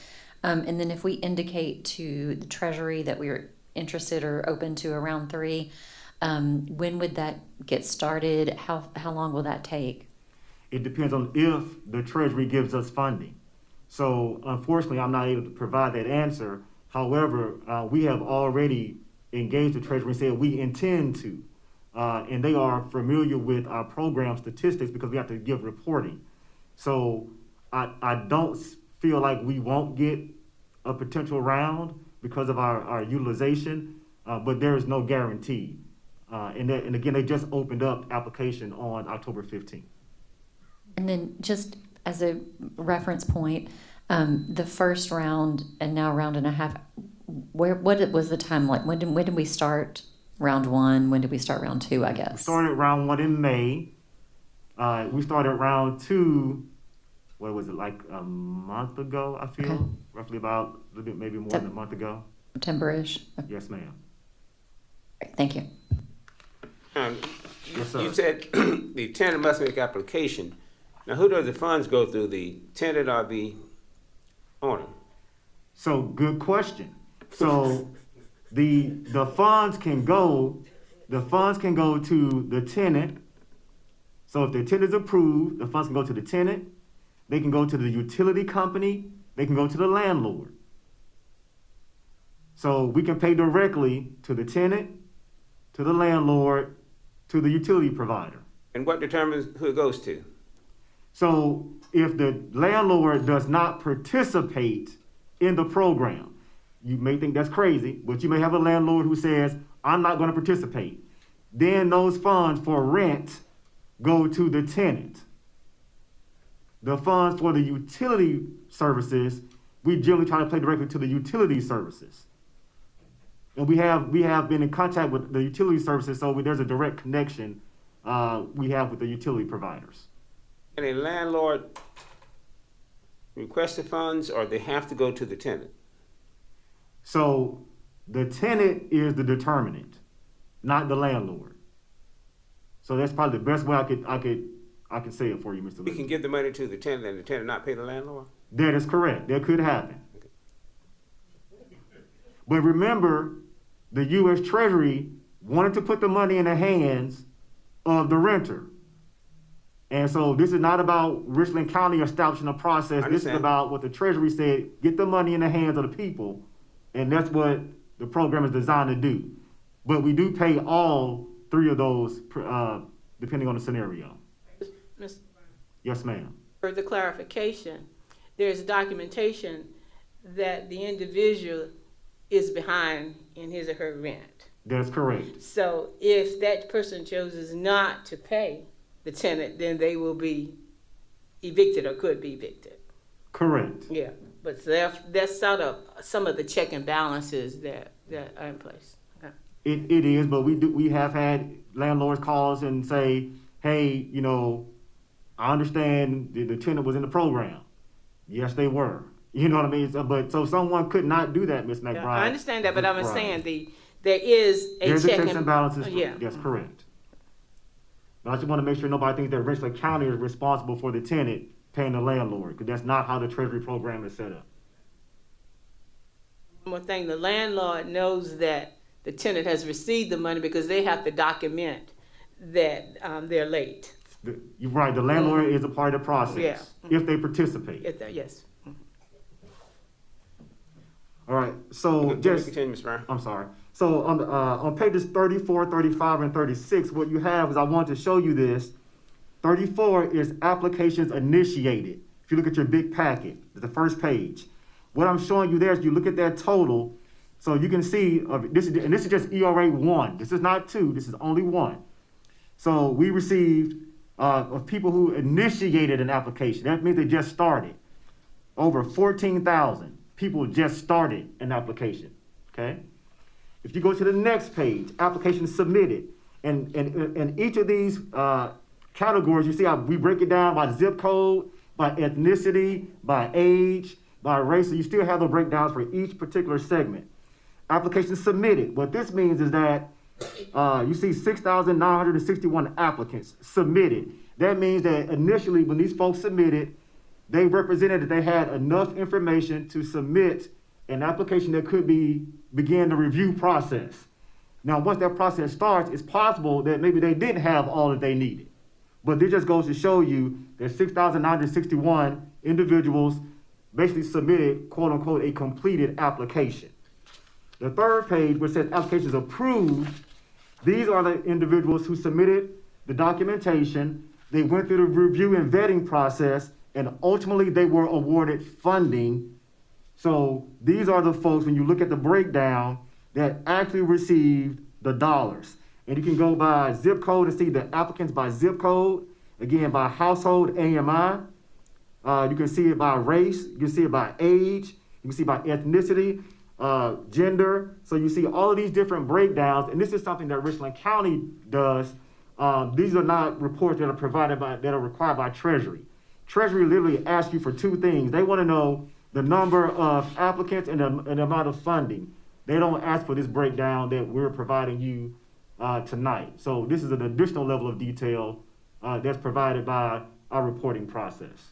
Q: And then if we indicate to the Treasury that we're interested or open to a round three, when would that get started? How long will that take?
L: It depends on if the Treasury gives us funding. So unfortunately, I'm not able to provide that answer. However, we have already engaged the Treasury and said we intend to. And they are familiar with our program statistics because we have to give reporting. So I don't feel like we won't get a potential round because of our utilization, but there is no guarantee. And again, they just opened up application on October 15th.
Q: And then just as a reference point, the first round and now round and a half, what was the time like? When did we start round one? When did we start round two, I guess?
L: We started round one in May. We started round two, what was it, like a month ago, I feel? Okay. Roughly about a little bit, maybe more than a month ago.
Q: September-ish?
L: Yes, ma'am.
Q: Thank you.
L: Yes, sir.
A: You said the tenant must make application. Now, who does the funds go through, the tenant or the owner?
L: So, good question. So, the funds can go to the tenant. So, if the tenant is approved, the funds can go to the tenant. They can go to the utility company. They can go to the landlord. So, we can pay directly to the tenant, to the landlord, to the utility provider.
A: And what determines who it goes to?
L: So if the landlord does not participate in the program, you may think that's crazy, but you may have a landlord who says, I'm not going to participate. Then those funds for rent go to the tenant. The funds for the utility services, we generally try to pay directly to the utility services. And we have been in contact with the utility services, so there's a direct connection we have with the utility providers.
A: Can a landlord request the funds, or they have to go to the tenant?
L: So the tenant is the determinant, not the landlord. So that's probably the best way I could I can say it for you, Mr.
A: We
L: Lee.
A: can give the money to the tenant and the tenant not pay the landlord?
L: That is correct. That could happen. But remember, the U.S. Treasury wanted to put the money in the hands of the renter. And so this is not about Richland County establishing a process. This is about what the Treasury said, get the money in the hands of the people. And that's what the program is designed to do. But we do pay all three of those depending on the scenario.
I: Ms.
L: Yes, ma'am.
I: For the clarification, there's documentation that the individual is behind in his or her rent.
L: That's correct.
I: So if that person chooses not to pay the tenant, then they will be evicted or could be evicted.
L: Correct.
I: Yeah, but that's sort of some of the check and balances that are in place. Okay.
L: It is, but we have had landlords call us and say, hey, you know, I understand the tenant was in the program. Yes, they were. You know what I mean? So someone could not do that, Ms. McBride.
I: Yeah, I understand that, but I'm
L: Right.
I: saying there is
L: There's
I: check
L: checks and balances.
I: yeah.
L: That's correct. But I just want to make sure nobody thinks that Richland County is responsible for the tenant paying the landlord, because that's not how the Treasury program is set up.
I: One more thing, the landlord knows that the tenant has received the money because they have to document that they're late.
L: You're right. The landlord is a part of the process
I: Yeah.
L: if they participate.
I: Yes.
L: All right. So just
A: Continue, Ms. Brown.
L: I'm sorry. So on pages 34, 35, and 36, what you have is I want to show you this. 34 is applications initiated. If you look at your big packet, it's the first page. What I'm showing you there is you look at that total. So you can see this is just ERA 1. This is not 2. This is only 1. So we received of people who initiated an application. That means they just started. Over 14,000 people just started an application. Okay. If you go to the next page, applications submitted, and each of these categories, you see how we break it down by zip code, by ethnicity, by age, by race. So you still have the breakdowns for each particular segment. Applications submitted. What this means is that you see 6,961 applicants submitted. That means that initially when these folks submitted, they represented that they had enough information to submit an application that could begin the review process. Now, once that process starts, it's possible that maybe they didn't have all that they needed. But this just goes to show you that 6,961 individuals basically submitted, quote unquote, a completed application. The third page, which says applications approved, these are the individuals who submitted the documentation. They went through the review and vetting process, and ultimately they were awarded funding. So these are the folks, when you look at the breakdown, that actually received the dollars. And you can go by zip code and see the applicants by zip code, again, by household AMI. You can see it by race, you can see it by age, you can see by ethnicity, gender. So you see all of these different breakdowns, and this is something that Richland County does. These are not reports that are required by Treasury. Treasury literally asks you for two things. They want to know the number of applicants and the amount of funding. They don't ask for this breakdown that we're providing you tonight. So this is an additional level of detail that's provided by our reporting process.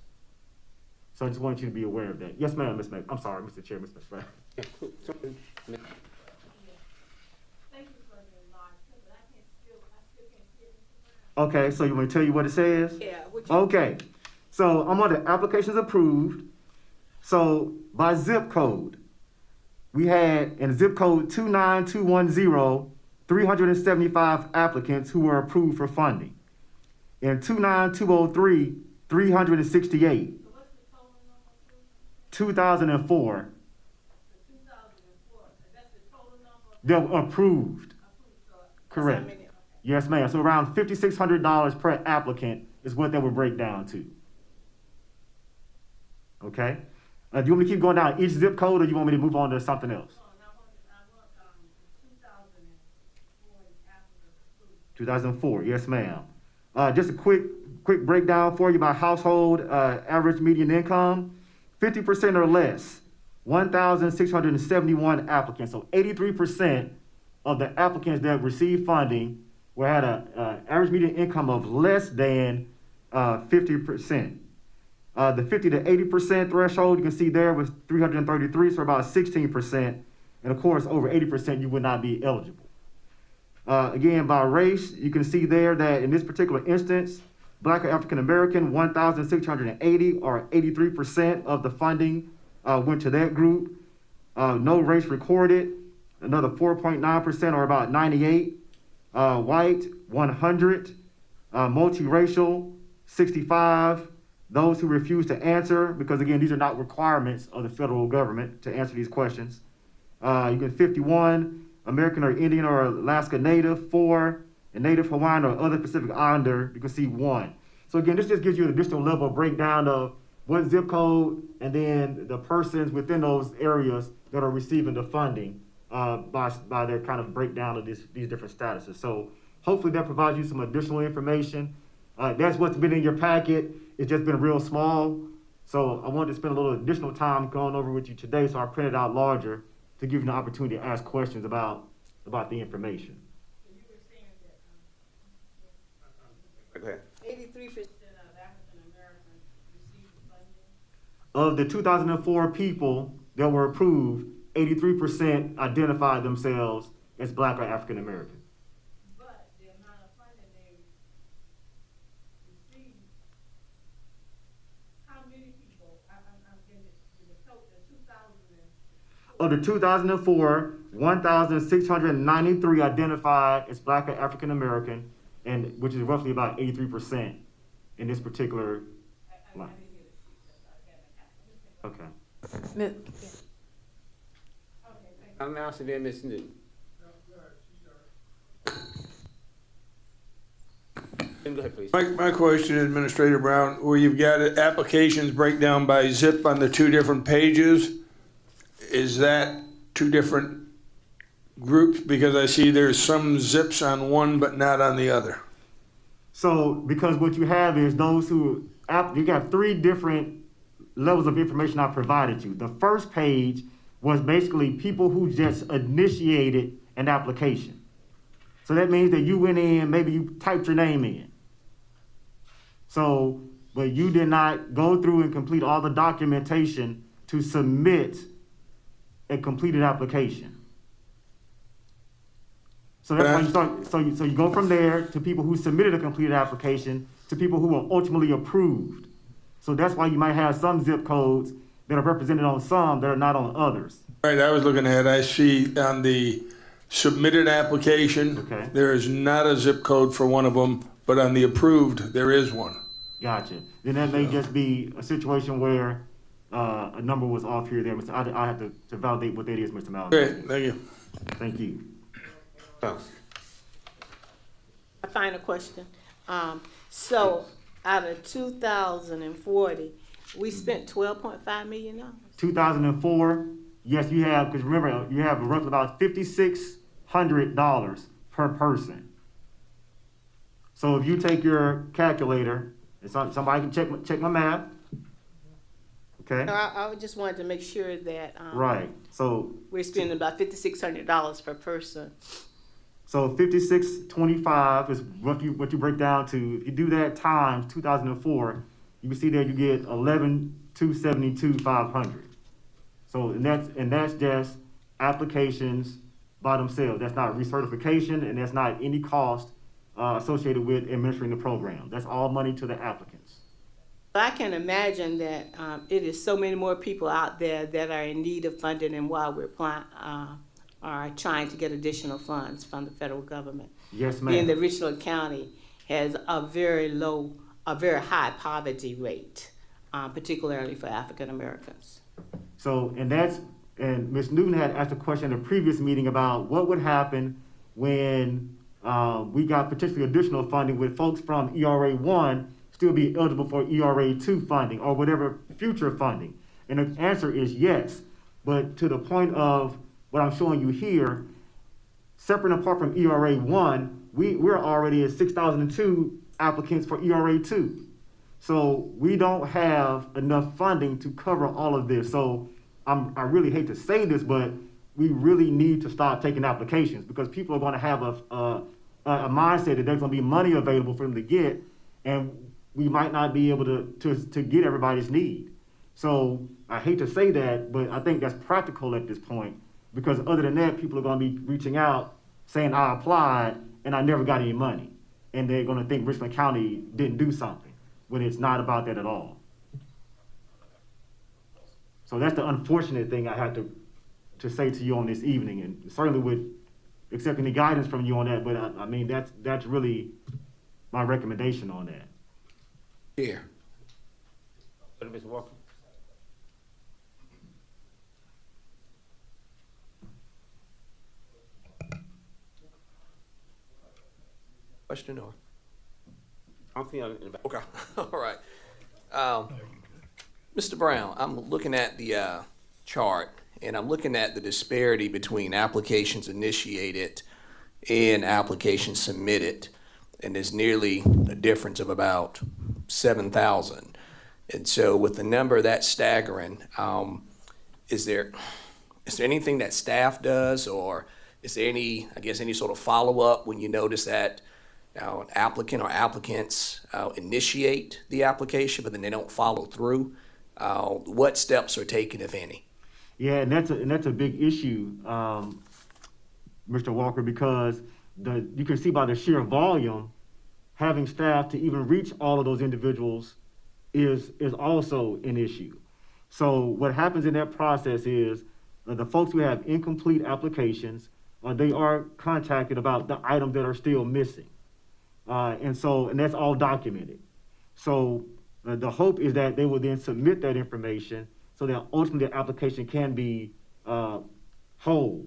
L: So I just want you to be aware of that. Yes, ma'am, Ms. I'm sorry, Mr. Chair, Ms. McFray. Okay, so you want me to tell you what it says?
I: Yeah.
L: Okay, so I'm on the applications approved. So by zip code, we had in zip code 29210, 375 applicants who were approved for funding. In 29203, 368. 2004. They're approved. Correct. Yes, ma'am. So around $5,600 per applicant is what that would break down to. Okay. Do you want me to keep going down each zip code, or you want me to move on to something else? 2004. Yes, ma'am. Just a quick breakdown for you by household average median income. 50% or less, 1,671 applicants. So 83% of the applicants that received funding had an average median income of less than 50%. The 50 to 80% threshold, you can see there was 333, so about 16%. And of course, over 80%, you would not be eligible. Again, by race, you can see there that in this particular instance, Black or African American, 1,680 or 83% of the funding went to that group. No race recorded, another 4.9% or about 98. White, 100. Multiracial, 65. Those who refuse to answer, because again, these are not requirements of the federal government to answer these questions. You get 51, American or Indian or Alaska Native, 4, and Native Hawaiian or other Pacific Islander, you can see 1. So again, this just gives you an additional level of breakdown of what zip code and then the persons within those areas that are receiving the funding by their kind of breakdown of these different statuses. So hopefully that provides you some additional information. That's what's been in your packet. It's just been real small. So I wanted to spend a little additional time going over with you today, so I printed out larger to give you an opportunity to ask questions about the information.
A: Go ahead.
I: 83% of
O: African Americans received funding.
L: Of the 2004 people that were approved, 83% identified themselves as Black or African American.
O: But the amount of funding they received, how many people, I'm getting the total, the 2000.
L: Of the 2004, 1,693 identified as Black or African American, and which is roughly about 83% in this particular line. Okay.
A: I'm announcing them, Ms. Newton. Go ahead, please.
C: My question, Administrator Brown, where you've got applications breakdown by zip on the 2 different pages, is that 2 different groups? Because I see there's some zips on one but not on the other.
L: So, because what you have is those who, you got 3 different levels of information I provided you. The first page was basically people who just initiated an application. So that means that you went in, maybe you typed your name in. So, but you did not go through and complete all the documentation to submit a completed application. So that's why you start, so you go from there to people who submitted a completed application to people who were ultimately approved. So that's why you might have some zip codes that are represented on some that are not on others.
C: Right, I was looking at, I see on the submitted application,
L: Okay.
C: there is not a zip code for one of them, but on the approved, there is one.
L: Gotcha. Then that may just be a situation where a number was off here or there. I have to validate what that is, Mr. Mallon.
C: Okay, thank you.
L: Thank you.
A: Oh.
I: A final question. So out of 2,040, we spent $12.5 million.
L: 2004, yes, you have, because remember, you have roughly about $5,600 per person. So if you take your calculator, and somebody can check my math. Okay?
I: No, I just wanted to make sure that
L: Right. So
I: we're spending about $5,600 per person.
L: So 5625 is what you break down to. If you do that times 2004, you can see there you get 11,272,500. So and that's just applications by themselves. That's not recertification, and that's not any cost associated with administering the program. That's all money to the applicants.
I: I can imagine that it is so many more people out there that are in need of funding, and while we're are trying to get additional funds from the federal government.
L: Yes, ma'am.
I: Being that Richland County has a very high poverty rate, particularly for African Americans.
L: So, and Ms. Newton had asked a question in a previous meeting about what would happen when we got potentially additional funding with folks from ERA 1 still be eligible for ERA 2 funding or whatever future funding. And the answer is yes, but to the point of what I'm showing you here, separate and apart from ERA 1, we're already at 6,002 applicants for ERA 2. So we don't have enough funding to cover all of this. So I really hate to say this, but we really need to start taking applications because people are going to have a mindset that there's going to be money available for them to get. And we might not be able to get everybody's need. So I hate to say that, but I think that's practical at this point, because other than that, people are going to be reaching out saying I applied and I never got any money. And they're going to think Richland County didn't do something, when it's not about that at all. So that's the unfortunate thing I have to say to you on this evening, and certainly would accept any guidance from you on that, but I mean, that's really my recommendation on that.
A: Here. Mr. Walker.
R: Question or?
A: I'm feeling in the back.
R: Okay, all right. Mr. Brown, I'm looking at the chart, and I'm looking at the disparity between applications initiated and applications submitted, and there's nearly a difference of about 7,000. And so with the number that staggering, is there anything that staff does, or is there any sort of follow-up when you notice that an applicant or applicants initiate the application, but then they don't follow through? What steps are taken, if any?
L: Yeah, and that's a big issue, Mr. Walker, because you can see by the sheer volume, having staff to even reach all of those individuals is also an issue. So what happens in that process is the folks who have incomplete applications, they are contacted about the items that are still missing. And that's all documented. So the hope is that they will then submit that information so that ultimately the application can be whole.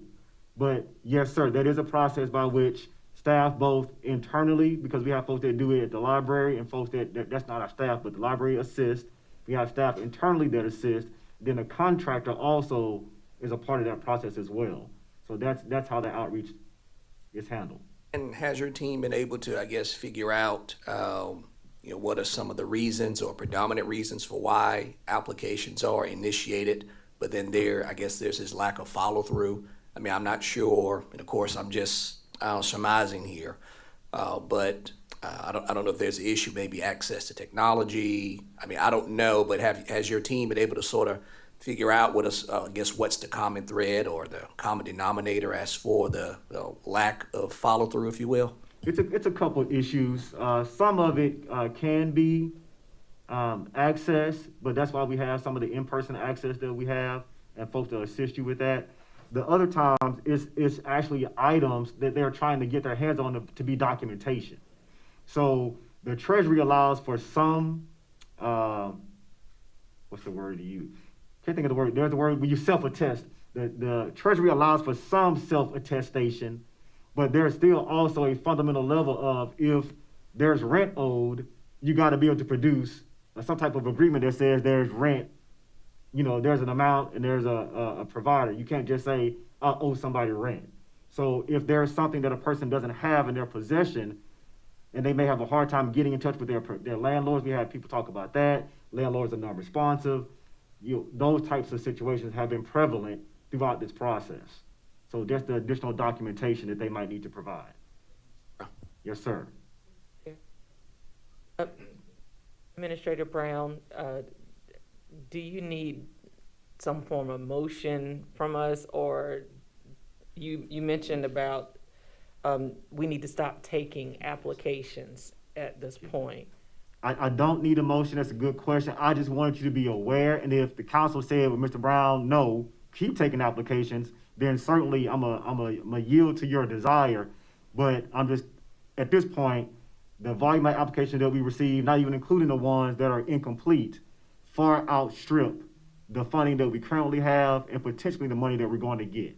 L: But yes, sir, that is a process by which staff, both internally, because we have folks that do it at the library and folks that's not our staff, but the library assist. We have staff internally that assist. Then the contractor also is a part of that process as well. So that's how the outreach is handled.
R: And has your team been able to, figure out, what are some of the reasons or predominant reasons for why applications are initiated, but then there's this lack of follow through? I mean, I'm not sure, and of course, I'm just surmising here, but I don't know if there's an issue, maybe access to technology. I mean, I don't know, but has your team been able to sort of figure out what's the common thread or the common denominator as for the lack of follow through, if you will?
L: It's a couple of issues. Some of it can be access, but that's why we have some of the in-person access that we have and folks to assist you with that. The other times it's actually items that they're trying to get their hands on to be documentation. So the Treasury allows for some, what's the word to use? Can't think of the word. There's the word when you self-attest. The Treasury allows for some self-attestation, but there's still also a fundamental level of if there's rent owed, you got to be able to produce some type of agreement that says there's rent. There's an amount and there's a provider. You can't just say, I owe somebody rent. So if there's something that a person doesn't have in their possession, and they may have a hard time getting in touch with their landlords, we have people talk about that. Landlords are not responsive. Those types of situations have been prevalent throughout this process. So that's the additional documentation that they might need to provide. Yes, sir.
D: Administrator Brown, do you need some form of motion from us, or you mentioned about we need to stop taking applications at this point?
L: I don't need a motion. That's a good question. I just wanted you to be aware, and if the council said with Mr. Brown, no, keep taking applications, then certainly I'm a yield to your desire. But I'm just, at this point, the volume of applications that we receive, not even including the ones that are incomplete, far outstrip the funding that we currently have and potentially the money that we're going to get.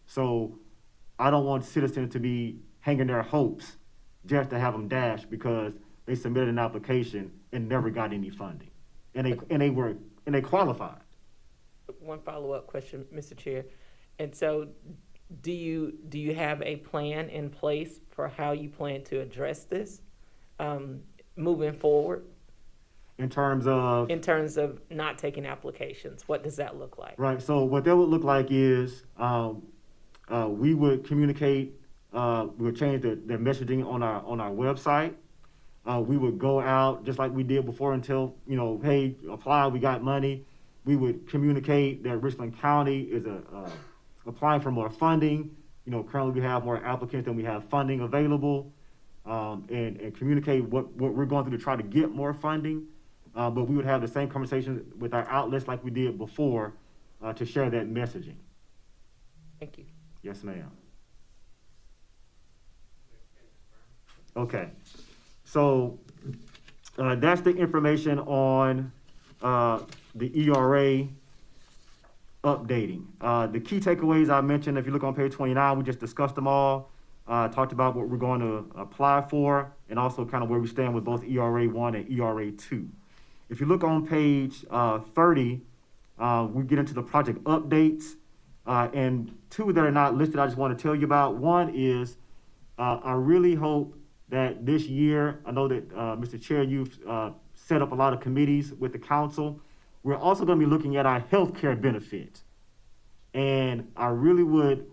L: So I don't want citizens to be hanging their hopes just to have them dash because they submitted an application and never got any funding, and they qualified.
D: One follow-up question, Mr. Chair. And so do you have a plan in place for how you plan to address this moving forward?
L: In terms of
D: not taking applications, what does that look like?
L: Right. So what that would look like is we would communicate. We would change the messaging on our website. we would go out just like we did before and tell, hey, apply, we got money. We would communicate that Richland County is applying for more funding. Currently we have more applicants than we have funding available, and communicate what we're going through to try to get more funding. But we would have the same conversations with our outlets like we did before to share that messaging.
D: Thank you.
L: Yes, ma'am. Okay. So that's the information on the ERA updating. The key takeaways I mentioned, if you look on page 29, we just discussed them all. Talked about what we're going to apply for and also kind of where we stand with both ERA 1 and ERA 2. If you look on page 30, we get into the project updates, and two that are not listed I just want to tell you about. One is I really hope that this year, I know that Mr. Chair, you've set up a lot of committees with the council. We're also going to be looking at our healthcare benefits, and I really would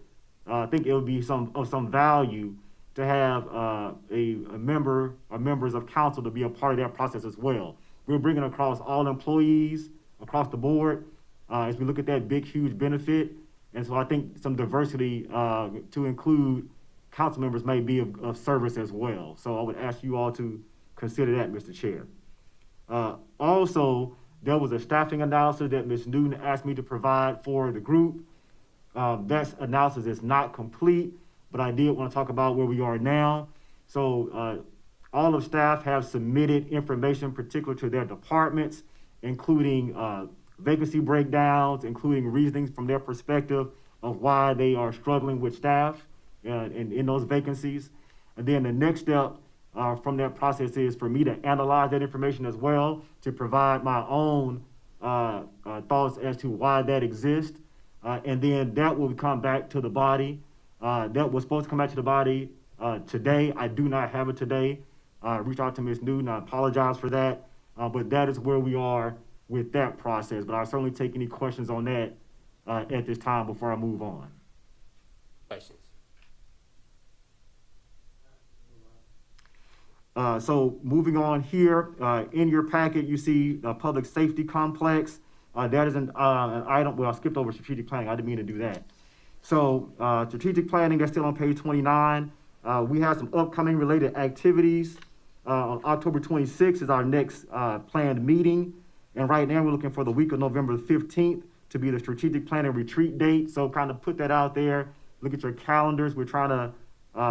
L: think it would be of some value to have a member or members of council to be a part of that process as well. We're bringing across all employees across the board as we look at that big, huge benefit. And so I think some diversity to include council members may be of service as well. So I would ask you all to consider that, Mr. Chair. Also, there was a staffing analysis that Ms. Newton asked me to provide for the group. That analysis is not complete, but I did want to talk about where we are now. So all of staff have submitted information particular to their departments, including vacancy breakdowns, including reasonings from their perspective of why they are struggling with staff in those vacancies. And then the next step from that process is for me to analyze that information as well, to provide my own thoughts as to why that exists. And then that will come back to the body. That was supposed to come back to the body today. I do not have it today. Reach out to Ms. Newton. I apologize for that. But that is where we are with that process. But I'll certainly take any questions on that at this time before I move on.
A: Questions?
L: So moving on here, in your packet, you see the public safety complex. That is an item, well, I skipped over strategic planning. I didn't mean to do that. So strategic planning, that's still on page 29. We have some upcoming related activities. On October 26th is our next planned meeting. And right now we're looking for the week of November 15th to be the strategic planning retreat date. So kind of put that out there. Look at your calendars. We're trying to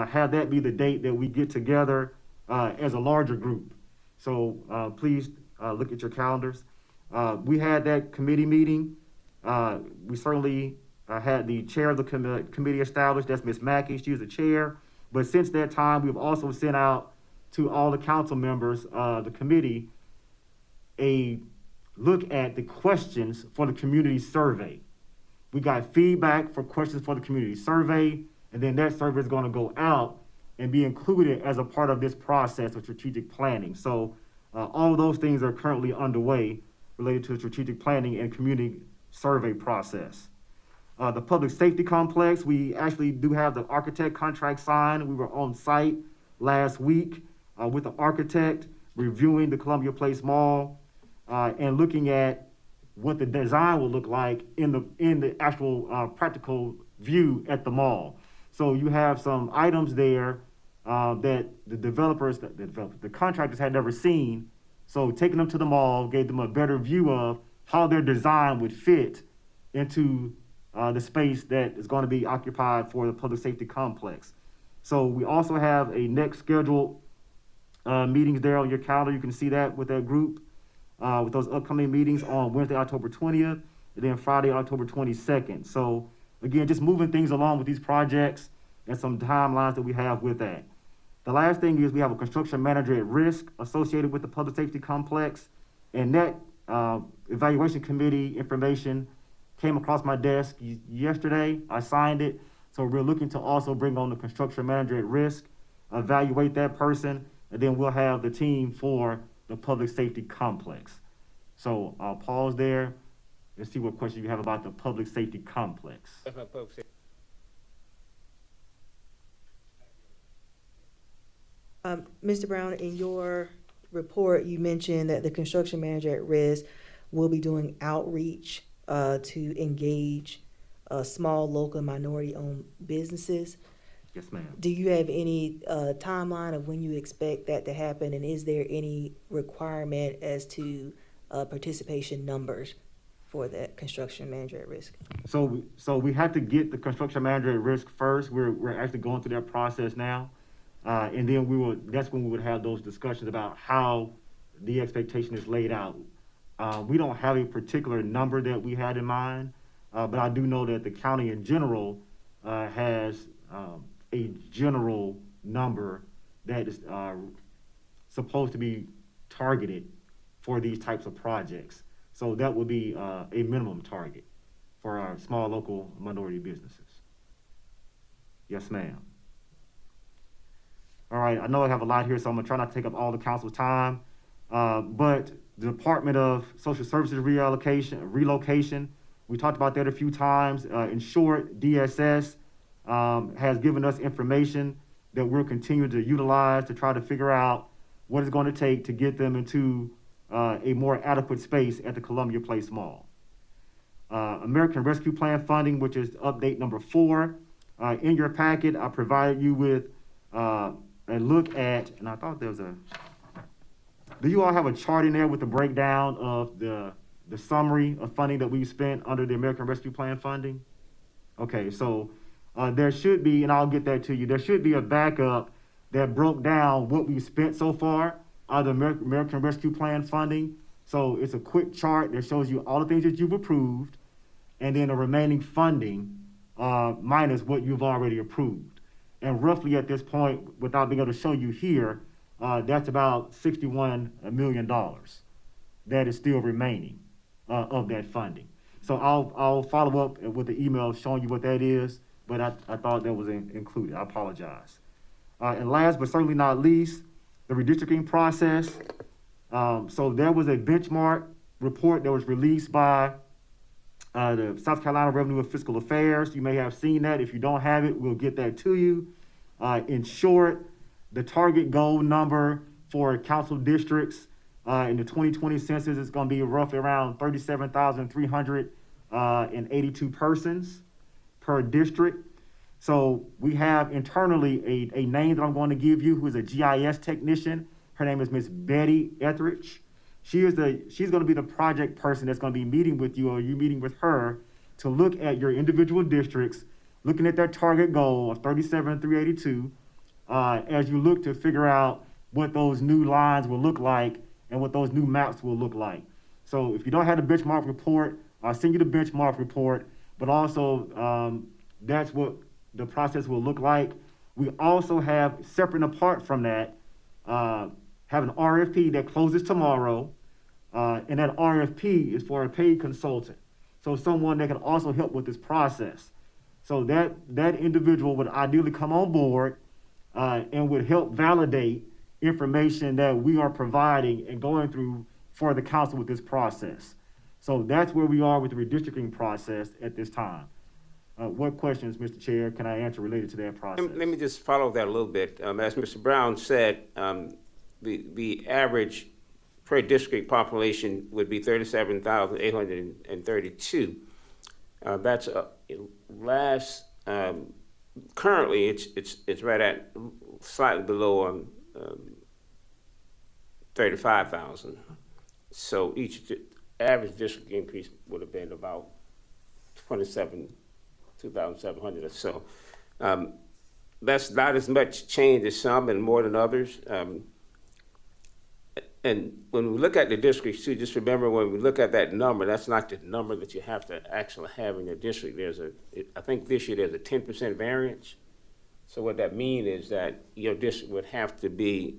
L: have that be the date that we get together as a larger group. So please look at your calendars. We had that committee meeting. We certainly had the chair of the committee established. That's Ms. Mackey. She was the chair. But since that time, we've also sent out to all the council members, the committee, a look at the questions for the community survey. We got feedback for questions for the community survey, and then that survey is going to go out and be included as a part of this process of strategic planning. So all of those things are currently underway related to the strategic planning and community survey process. The public safety complex, we actually do have the architect contract signed. We were on site last week with the architect, reviewing the Columbia Place Mall and looking at what the design will look like in the actual practical view at the mall. So you have some items there that the contractors had never seen. So taking them to the mall gave them a better view of how their design would fit into the space that is going to be occupied for the public safety complex. So we also have a next scheduled meetings there on your calendar. You can see that with that group, with those upcoming meetings on Wednesday, October 20th, and then Friday, October 22nd. So again, just moving things along with these projects and some timelines that we have with that. The last thing is we have a construction manager at risk associated with the public safety complex, and that evaluation committee information came across my desk yesterday. I signed it. So we're looking to also bring on the construction manager at risk, evaluate that person, and then we'll have the team for the public safety complex. So I'll pause there and see what questions you have about the public safety complex.
E: Mr. Brown, in your report, you mentioned that the construction manager at risk will be doing outreach to engage small, local, minority-owned businesses.
L: Yes, ma'am.
E: Do you have any timeline of when you expect that to happen, and is there any requirement as to participation numbers for that construction manager at risk?
L: So we had to get the construction manager at risk first. We're actually going through that process now. And then that's when we would have those discussions about how the expectation is laid out. We don't have a particular number that we had in mind, but I do know that the county in general has a general number that is supposed to be targeted for these types of projects. So that would be a minimum target for our small local minority businesses. Yes, ma'am. All right, I know I have a lot here, so I'm gonna try not to take up all the council's time. But the Department of Social Services relocation, we talked about that a few times. In short, DSS has given us information that we'll continue to utilize to try to figure out what it's going to take to get them into a more adequate space at the Columbia Place Mall. American Rescue Plan funding, which is update number 4. In your packet, I provided you with a look at, and I thought there was do you all have a chart in there with the breakdown of the summary of funding that we've spent under the American Rescue Plan funding? Okay, so there should be, and I'll get that to you, there should be a backup that broke down what we've spent so far out of the American Rescue Plan funding. So it's a quick chart that shows you all the things that you've approved, and then the remaining funding minus what you've already approved. And roughly at this point, without being able to show you here, that's about $61 million that is still remaining of that funding. So I'll follow up with the email showing you what that is, but I thought that was included. I apologize. And last but certainly not least, the redistricting process. So there was a benchmark report that was released by the South Carolina Revenue and Fiscal Affairs. You may have seen that. If you don't have it, we'll get that to you. In short, the target goal number for council districts in the 2020 census is going to be roughly around 37,382 persons per district. So we have internally a name that I'm going to give you, who is a GIS technician. Her name is Miss Betty Etheridge. She's going to be the project person that's going to be meeting with you, or you meeting with her, to look at your individual districts, looking at their target goal of 37,382, as you look to figure out what those new lines will look like and what those new maps will look like. So if you don't have the benchmark report, I'll send you the benchmark report, but also that's what the process will look like. We also have, separate and apart from that, have an RFP that closes tomorrow, and that RFP is for a paid consultant. So someone that can also help with this process. So that individual would ideally come on board and would help validate information that we are providing and going through for the council with this process. So that's where we are with the redistricting process at this time. What questions, Mr. Chair, can I answer related to that process?
A: Let me just follow that a little bit. As Mr. Brown said, the average per district population would be 37,832. That's currently it's right at slightly below 35,000. So each average district increase would have been about 2,700 or so. That's not as much change as some and more than others. And when we look at the districts too, just remember when we look at that number, that's not the number that you have to actually have in your district. I think this year there's a 10% variance. So what that means is that your district would have to be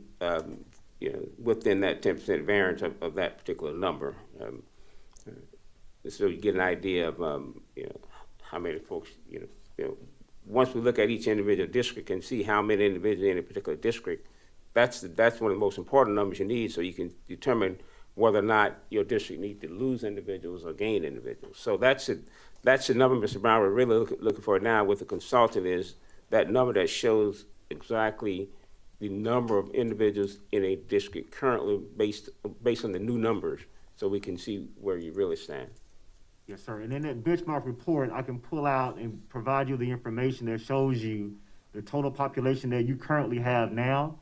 A: within that 10% variance of that particular number. So you get an idea of how many folks, once we look at each individual district and see how many individuals in a particular district, that's one of the most important numbers you need, so you can determine whether or not your district needs to lose individuals or gain individuals. So that's the number, Mr. Brown, we're really looking for now with the consultant, is that number that shows exactly the number of individuals in a district currently based on the new numbers, so we can see where you really stand.
L: Yes, sir. And in that benchmark report, I can pull out and provide you the information that shows you the total population that you currently have now.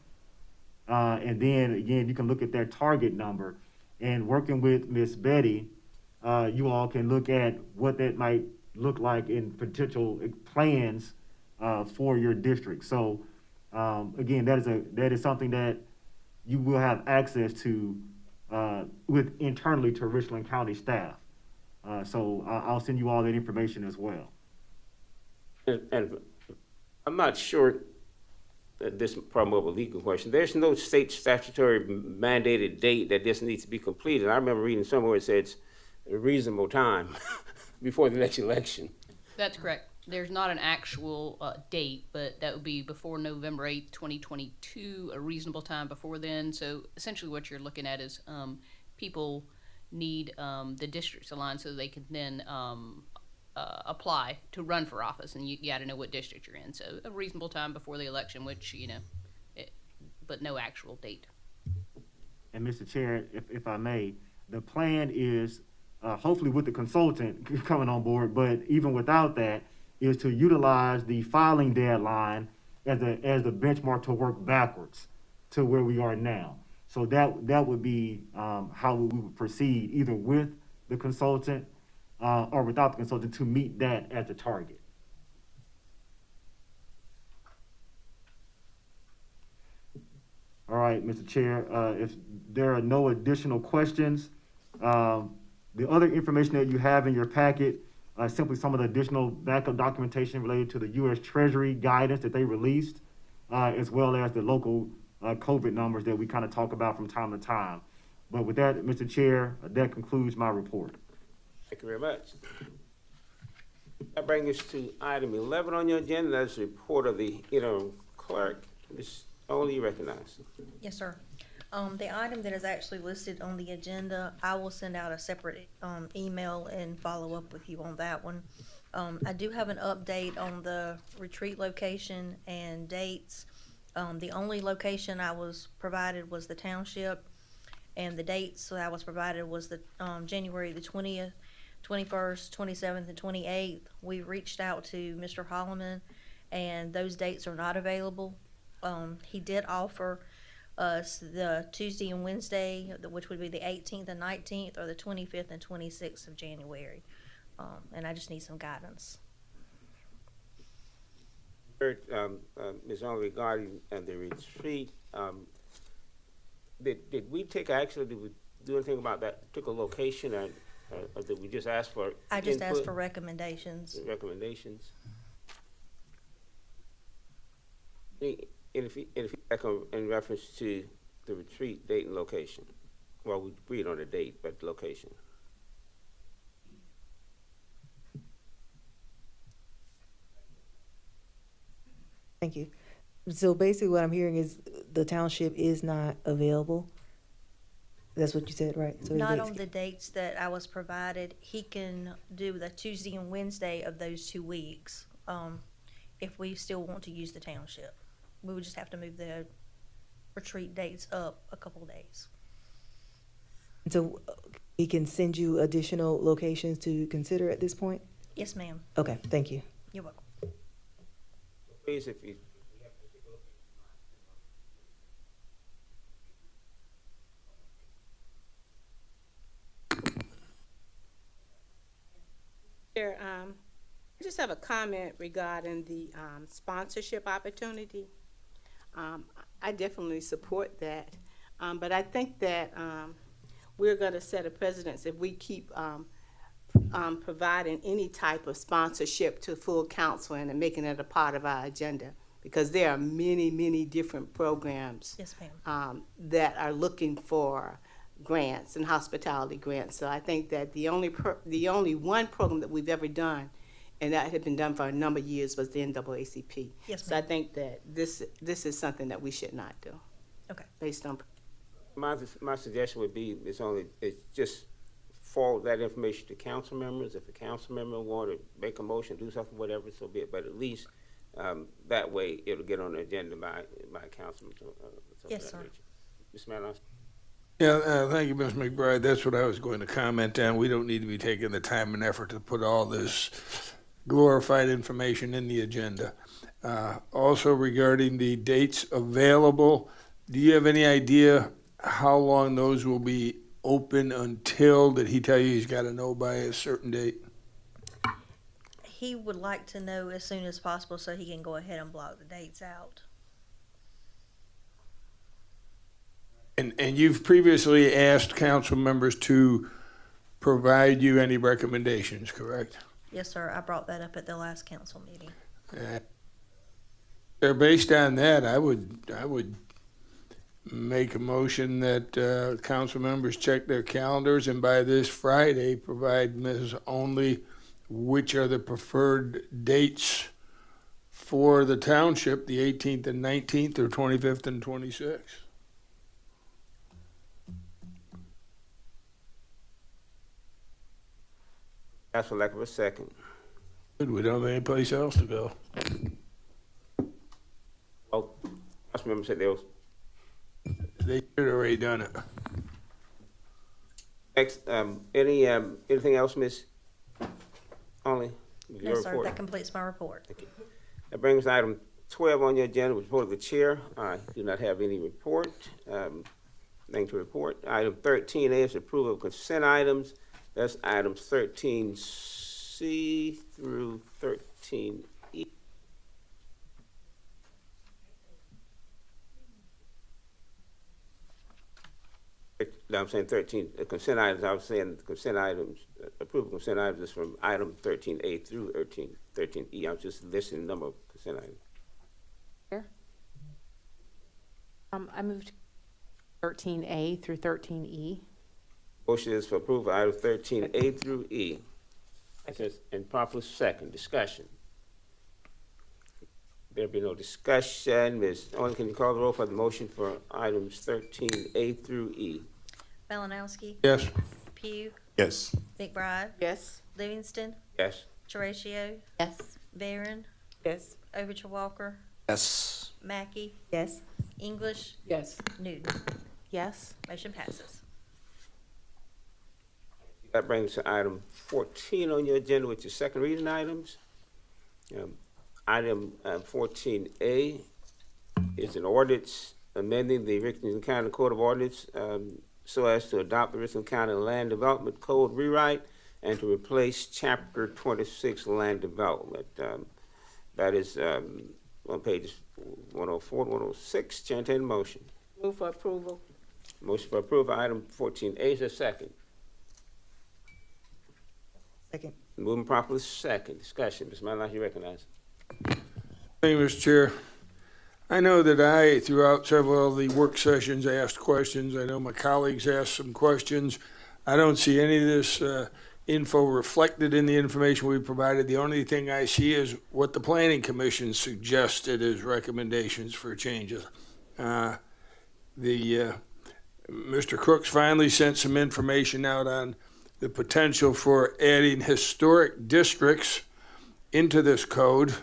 L: And then again, you can look at that target number, and working with Miss Betty, you all can look at what that might look like in potential plans for your district. So again, that is something that you will have access to with internally to Richland County staff. So I'll send you all that information as well.
A: And I'm not sure that this is probably a legal question. There's no state statutory mandated date that this needs to be completed. I remember reading somewhere it says a reasonable time before the next election.
K: That's correct. There's not an actual date, but that would be before November 8th, 2022, a reasonable time before then. So essentially what you're looking at is people need the districts aligned so they can then apply to run for office, and you got to know what district you're in. So a reasonable time before the election, which, but no actual date.
L: And Mr. Chair, if I may, the plan is, hopefully with the consultant coming on board, but even without that, is to utilize the filing deadline as the benchmark to work backwards to where we are now. So that would be how we would proceed, either with the consultant or without the consultant, to meet that as the target. All right, Mr. Chair, if there are no additional questions, the other information that you have in your packet, simply some of the additional backup documentation related to the U.S. Treasury guidance that they released, as well as the local COVID numbers that we kind of talk about from time to time. But with that, Mr. Chair, that concludes my report.
A: Thank you very much. That brings us to item 11 on your agenda. That's the report of the interim clerk. Ms. Only you recognize.
B: Yes, sir. The item that is actually listed on the agenda, I will send out a separate email and follow up with you on that one. I do have an update on the retreat location and dates. The only location I was provided was the township, and the dates that I was provided was the January the 20th, 21st, 27th, and 28th. We reached out to Mr. Holloman, and those dates are not available. He did offer us the Tuesday and Wednesday, which would be the 18th and 19th, or the 25th and 26th of January. And I just need some guidance.
A: Ms. Only, regarding the retreat, did we take action, or did we do anything about that particular location, or did we just ask for
B: I just
A: input?
B: asked for recommendations.
A: Recommendations. In reference to the retreat date and location. Well, we agreed on the date, but location.
E: Thank you. So basically what I'm hearing is the township is not available. That's what you said, right? So
B: Not on the dates that I was provided. He can do the Tuesday and Wednesday of those 2 weeks, if we still want to use the township. We would just have to move the retreat dates up a couple days.
E: So he can send you additional locations to consider at this point?
B: Yes, ma'am.
E: Okay, thank you.
B: You're welcome.
A: Please, if you.
I: I just have a comment regarding the sponsorship opportunity. I definitely support that, but I think that we're going to set a precedence if we keep providing any type of sponsorship to full counseling and making it a part of our agenda, because there are many, many different programs
B: Yes, ma'am.
I: that are looking for grants and hospitality grants. So I think that the only one program that we've ever done, and that had been done for a number of years, was the NAACP.
B: Yes,
I: so I think that this is something that we should not do.
B: Okay.
I: Based on.
A: My suggestion would be it's just forward that information to council members. If a council member want to make a motion, do something, whatever, so be it. But at least That way, it'll get on the agenda by Councilman.
B: Yes, sir.
A: Ms. Madeline?
C: Yeah, thank you, Ms. McBride. That's what I was going to comment on. We don't need to be taking the time and effort to put all this glorified information in the agenda. Also regarding the dates available, do you have any idea how long those will be open until? Did he tell you he's got to know by a certain date?
B: He would like to know as soon as possible so he can go ahead and block the dates out.
C: And you've previously asked council members to provide you any recommendations, correct?
B: Yes, sir. I brought that up at the last council meeting.
C: Based on that, I would make a motion that council members check their calendars and by this Friday provide Ms. Only which are the preferred dates for the township, the 18th and 19th or 25th and 26th.
A: Ask for lack of a second.
C: Good, we don't have any place else to go.
A: Oh, Councilmember said they was.
C: They should have already done it.
A: Next, anything else, Ms. Only? Your
B: No, sir.
A: report?
B: That completes my report.
A: Thank you. That brings item 12 on your agenda, report of the chair. I do not have any report, thing to report. Item 13A is approval of consent items. That's items 13C through 13E. No, I'm saying 13, consent items, I was saying consent items, approval of consent items is from item 13A through 13E. I was just listing the number of consent items.
F: Here. I moved 13A through 13E.
A: Motion is for approval of items 13A through E. And properly second, discussion. There be no discussion. Ms. Owen, can you call the roll for the motion for items 13A through E?
B: Malinowski.
C: Yes.
B: Pugh.
G: Yes.
B: McBride.
I: Yes.
B: Livingston.
A: Yes.
B: Horatio.
Q: Yes.
B: Barron.
D: Yes.
B: Overture Walker.
R: Yes.
B: Mackey.
O: Yes.
B: English.
J: Yes.
B: Newton.
F: Yes.
B: Motion passes.
A: That brings to item 14 on your agenda, which is second reading items. Item 14A is an ordinance amending the Richland County Code of Ordinance so as to adopt the Richland County Land Development Code rewrite and to replace Chapter 26 Land Development. That is on pages 104 and 106. Chair, entertain a motion.
I: Move for approval.
A: Motion for approval, item 14A is a second.
E: Second.
A: Moving properly second. Discussion. Ms. Madeline, you recognize.
C: Thank you, Mr. Chair. I know that I, throughout several of the work sessions, asked questions. I know my colleagues asked some questions. I don't see any of this info reflected in the information we provided. The only thing I see is what the Planning Commission suggested as recommendations for changes. Mr. Crooks finally sent some information out on the potential for adding historic districts into this code,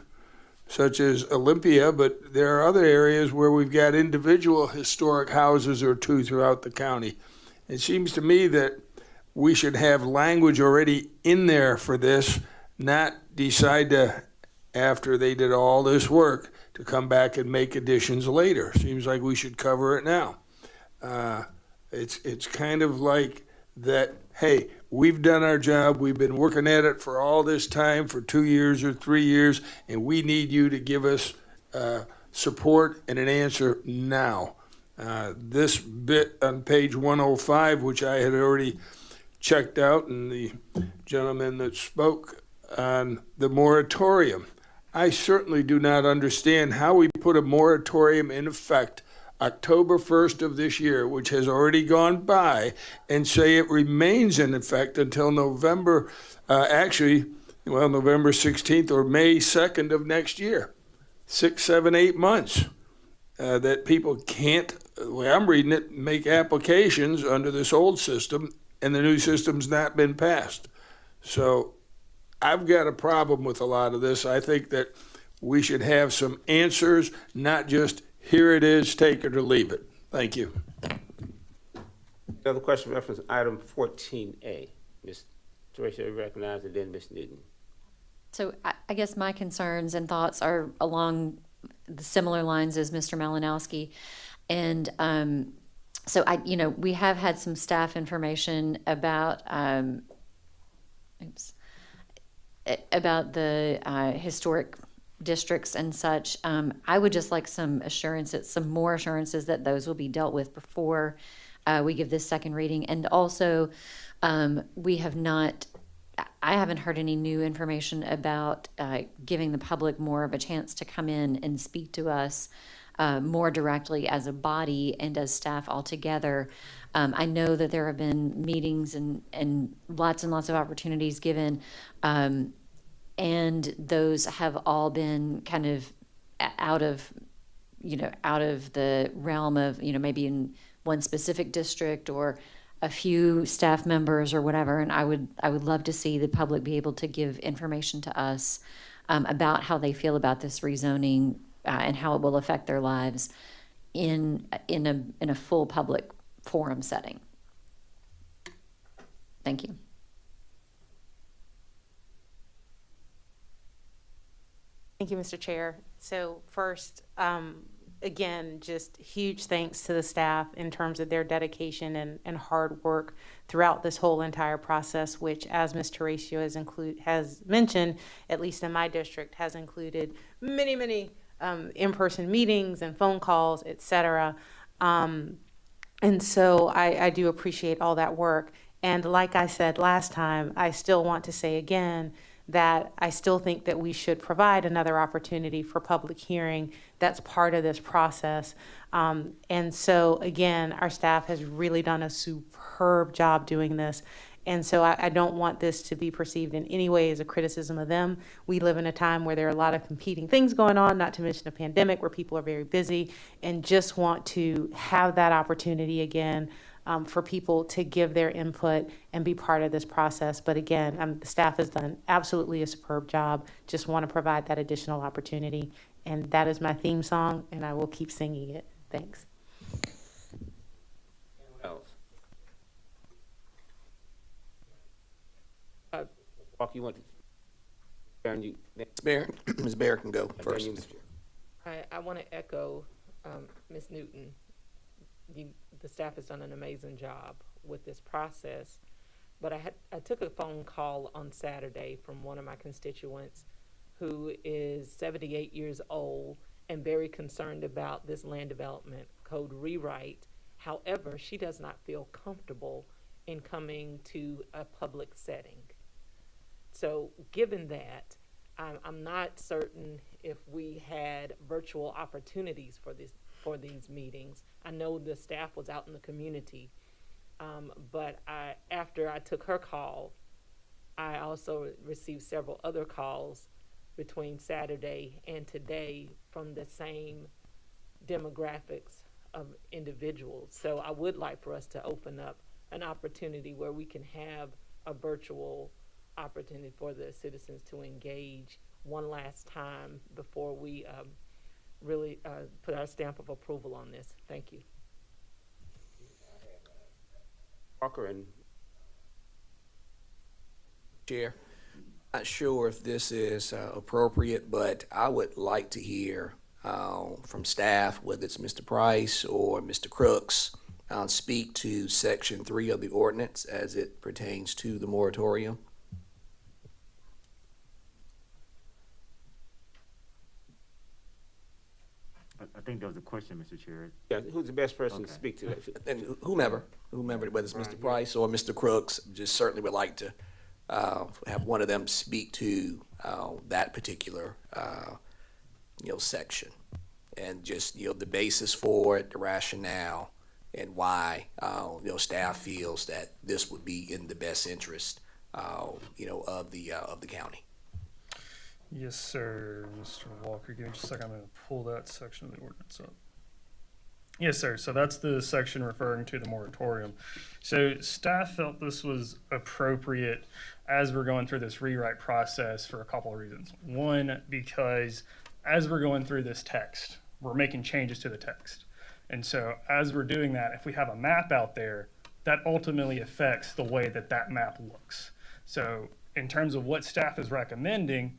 C: such as Olympia, but there are other areas where we've got individual historic houses or two throughout the county. It seems to me that we should have language already in there for this, not decide to, after they did all this work, to come back and make additions later. Seems like we should cover it now. It's kind of like that, hey, we've done our job, we've been working at it for all this time, for 2 years or 3 years, and we need you to give us support and an answer now. This bit on page 105, which I had already checked out, and the gentleman that spoke on the moratorium, I certainly do not understand how we put a moratorium in effect October 1st of this year, which has already gone by, and say it remains in effect until November 16th or May 2nd of next year. 6, 7, 8 months that people can't, the way I'm reading it, make applications under this old system, and the new system's not been passed. So I've got a problem with a lot of this. I think that we should have some answers, not just here it is, take it or leave it. Thank you.
A: Another question reference item 14A. Ms. Teresa recognized, and then Ms. Newton.
Q: So I guess my concerns and thoughts are along the similar lines as Mr. Malinowski. And so we have had some staff information about the historic districts and such. I would just like some more assurances that those will be dealt with before we give this second reading. And also, I haven't heard any new information about giving the public more of a chance to come in and speak to us more directly as a body and as staff altogether. I know that there have been meetings and lots of opportunities given, and those have all been kind of out of the realm of, maybe in one specific district or a few staff members or whatever. And I would love to see the public be able to give information to us about how they feel about this rezoning and how it will affect their lives in a full public forum setting. Thank you.
F: Thank you, Mr. Chair. So first, again, just huge thanks to the staff in terms of their dedication and hard work throughout this whole entire process, which, as Ms. Teresa has mentioned, at least in my district, has included many in-person meetings and phone calls, et cetera. And so I do appreciate all that work. And like I said last time, I still want to say again that I still think that we should provide another opportunity for public hearing. That's part of this process. And so again, our staff has really done a superb job doing this. And so I don't want this to be perceived in any way as a criticism of them. We live in a time where there are a lot of competing things going on, not to mention a pandemic where people are very busy, and just want to have that opportunity again for people to give their input and be part of this process. But again, the staff has done absolutely a superb job. Just want to provide that additional opportunity. And that is my theme song, and I will keep singing it. Thanks.
A: Walker, you want to turn you?
R: Ms. Bear can go first.
D: I want to echo Ms. Newton. The staff has done an amazing job with this process, but I took a phone call on Saturday from one of my constituents who is 78 years old and very concerned about this land development code rewrite. However, she does not feel comfortable in coming to a public setting. So given that, I'm not certain if we had virtual opportunities for these meetings. I know the staff was out in the community, but after I took her call, I also received several other calls between Saturday and today from the same demographics of individuals. So I would like for us to open up an opportunity where we can have a virtual opportunity for the citizens to engage one last time before we really put our stamp of approval on this. Thank you.
A: Walker and
R: Chair, not sure if this is appropriate, but I would like to hear from staff, whether it's Mr. Price or Mr. Crooks, speak to Section 3 of the ordinance as it pertains to the moratorium.
L: I think that was a question, Mr. Chair.
A: Yeah, who's the best person to speak to that?
R: And whomever, whether it's Mr. Price or Mr. Crooks, just certainly would like to have one of them speak to that particular section, and just the basis for it, the rationale, and why staff feels that this would be in the best interest of the county.
S: Yes, sir, Mr. Walker. Give me just a second. I'm going to pull that section of the ordinance up. Yes, sir. So that's the section referring to the moratorium. So staff felt this was appropriate as we're going through this rewrite process for a couple of reasons. One, because as we're going through this text, we're making changes to the text. And so as we're doing that, if we have a map out there, that ultimately affects the way that that map looks. So in terms of what staff is recommending,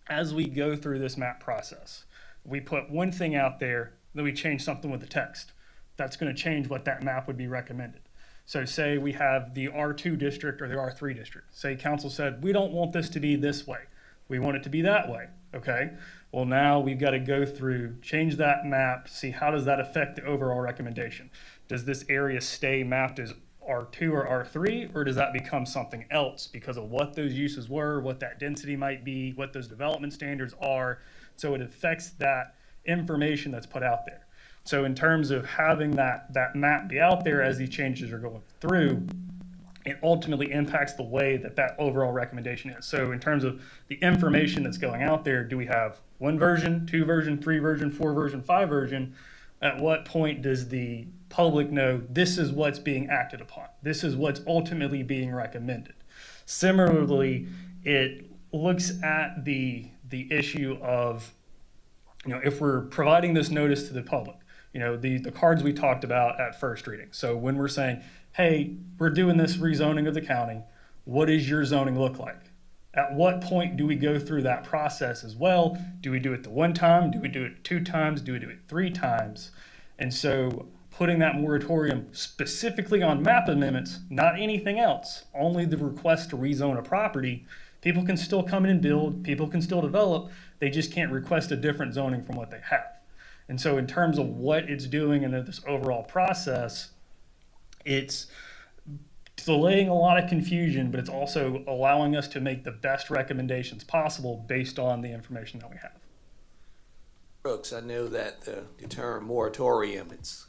S: as we go through this map process, we put one thing out there, then we change something with the text. That's going to change what that map would be recommended. So say we have the R2 district or the R3 district. Say council said, we don't want this to be this way. We want it to be that way, okay? Well, now we've got to go through, change that map, see how does that affect the overall recommendation. Does this area stay mapped as R2 or R3, or does that become something else because of what those uses were, what that density might be, what those development standards are? So it affects that information that's put out there. So in terms of having that map be out there as these changes are going through, it ultimately impacts the way that overall recommendation is. So in terms of the information that's going out there, do we have 1 version, 2 version, 3 version, 4 version, 5 version? At what point does the public know this is what's being acted upon? This is what's ultimately being recommended. Similarly, it looks at the issue of, if we're providing this notice to the public, the cards we talked about at first reading. So when we're saying, hey, we're doing this rezoning of the county, what does your zoning look like? At what point do we go through that process as well? Do we do it the 1 time? Do we do it 2 times? Do we do it 3 times? And so putting that moratorium specifically on map amendments, not anything else, only the request to rezone a property, people can still come in and build, people can still develop, they just can't request a different zoning from what they have. And so in terms of what it's doing in this overall process, it's delaying a lot of confusion, but it's also allowing us to make the best recommendations possible based on the information that we have.
R: Brooks, I know that the term moratorium, it's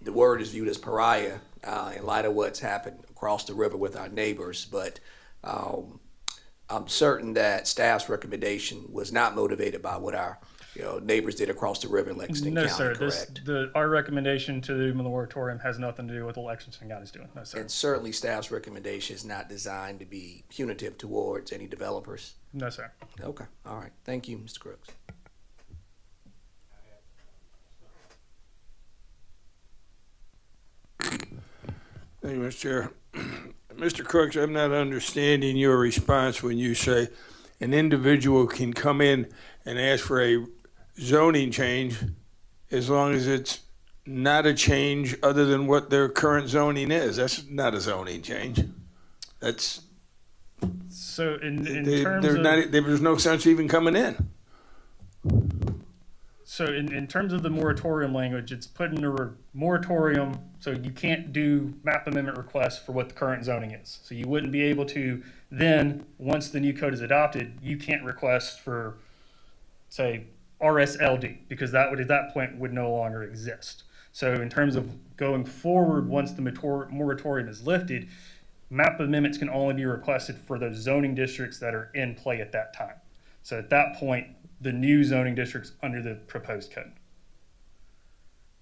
R: the word is viewed as pariah in light of what's happened across the river with our neighbors, but I'm certain that staff's recommendation was not motivated by what our neighbors did across the river in Lexington
S: No,
R: County,
S: sir.
R: correct?
S: Our recommendation to the moratorium has nothing to do with what Lexington County's doing. No, sir.
R: And certainly staff's recommendation is not designed to be punitive towards any developers.
S: No, sir.
R: Okay, all right. Thank you, Mr. Crooks.
C: Thank you, Mr. Chair. Mr. Crooks, I'm not understanding your response when you say an individual can come in and ask for a zoning change as long as it's not a change other than what their current zoning is. That's not a zoning change. That's
S: so
C: there's no sense even coming in.
S: So in terms of the moratorium language, it's put in a moratorium, so you can't do map amendment requests for what the current zoning is. So you wouldn't be able to then, once the new code is adopted, you can't request for, say, RSLD, because that would at that point would no longer exist. So in terms of going forward, once the moratorium is lifted, map amendments can only be requested for those zoning districts that are in play at that time. So at that point, the new zoning districts under the proposed code.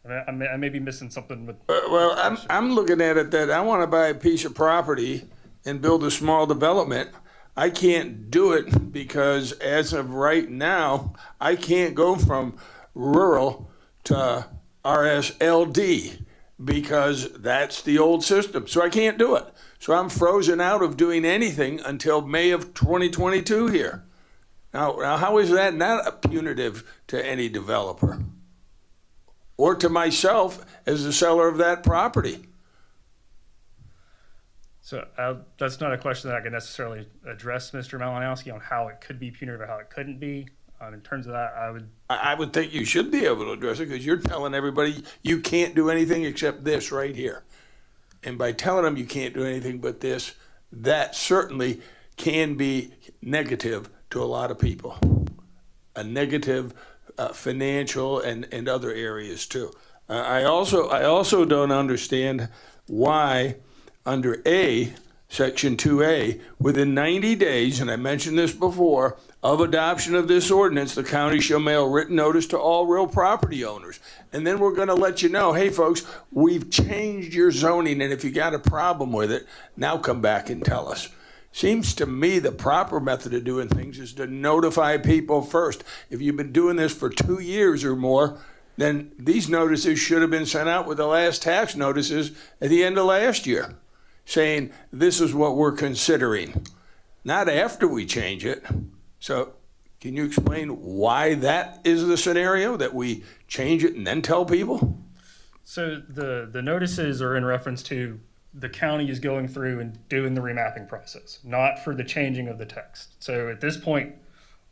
S: I may be missing something.
C: Well, I'm looking at it that I want to buy a piece of property and build a small development. I can't do it because as of right now, I can't go from rural to RSLD because that's the old system. So I can't do it. So I'm frozen out of doing anything until May of 2022 here. Now, how is that not punitive to any developer or to myself as the seller of that property?
S: So that's not a question that I can necessarily address, Mr. Malinowski, on how it could be punitive or how it couldn't be. In terms of that,
C: I would think you should be able to address it because you're telling everybody you can't do anything except this right here. And by telling them you can't do anything but this, that certainly can be negative to a lot of people. A negative financial and other areas too. I also don't understand why under A, Section 2A, within 90 days, and I mentioned this before, of adoption of this ordinance, the county shall mail written notice to all real property owners. And then we're going to let you know, hey folks, we've changed your zoning, and if you got a problem with it, now come back and tell us. Seems to me the proper method of doing things is to notify people first. If you've been doing this for 2 years or more, then these notices should have been sent out with the last tax notices at the end of last year, saying this is what we're considering, not after we change it. So can you explain why that is the scenario, that we change it and then tell people?
S: So the notices are in reference to the county is going through and doing the remapping process, not for the changing of the text. So at this point,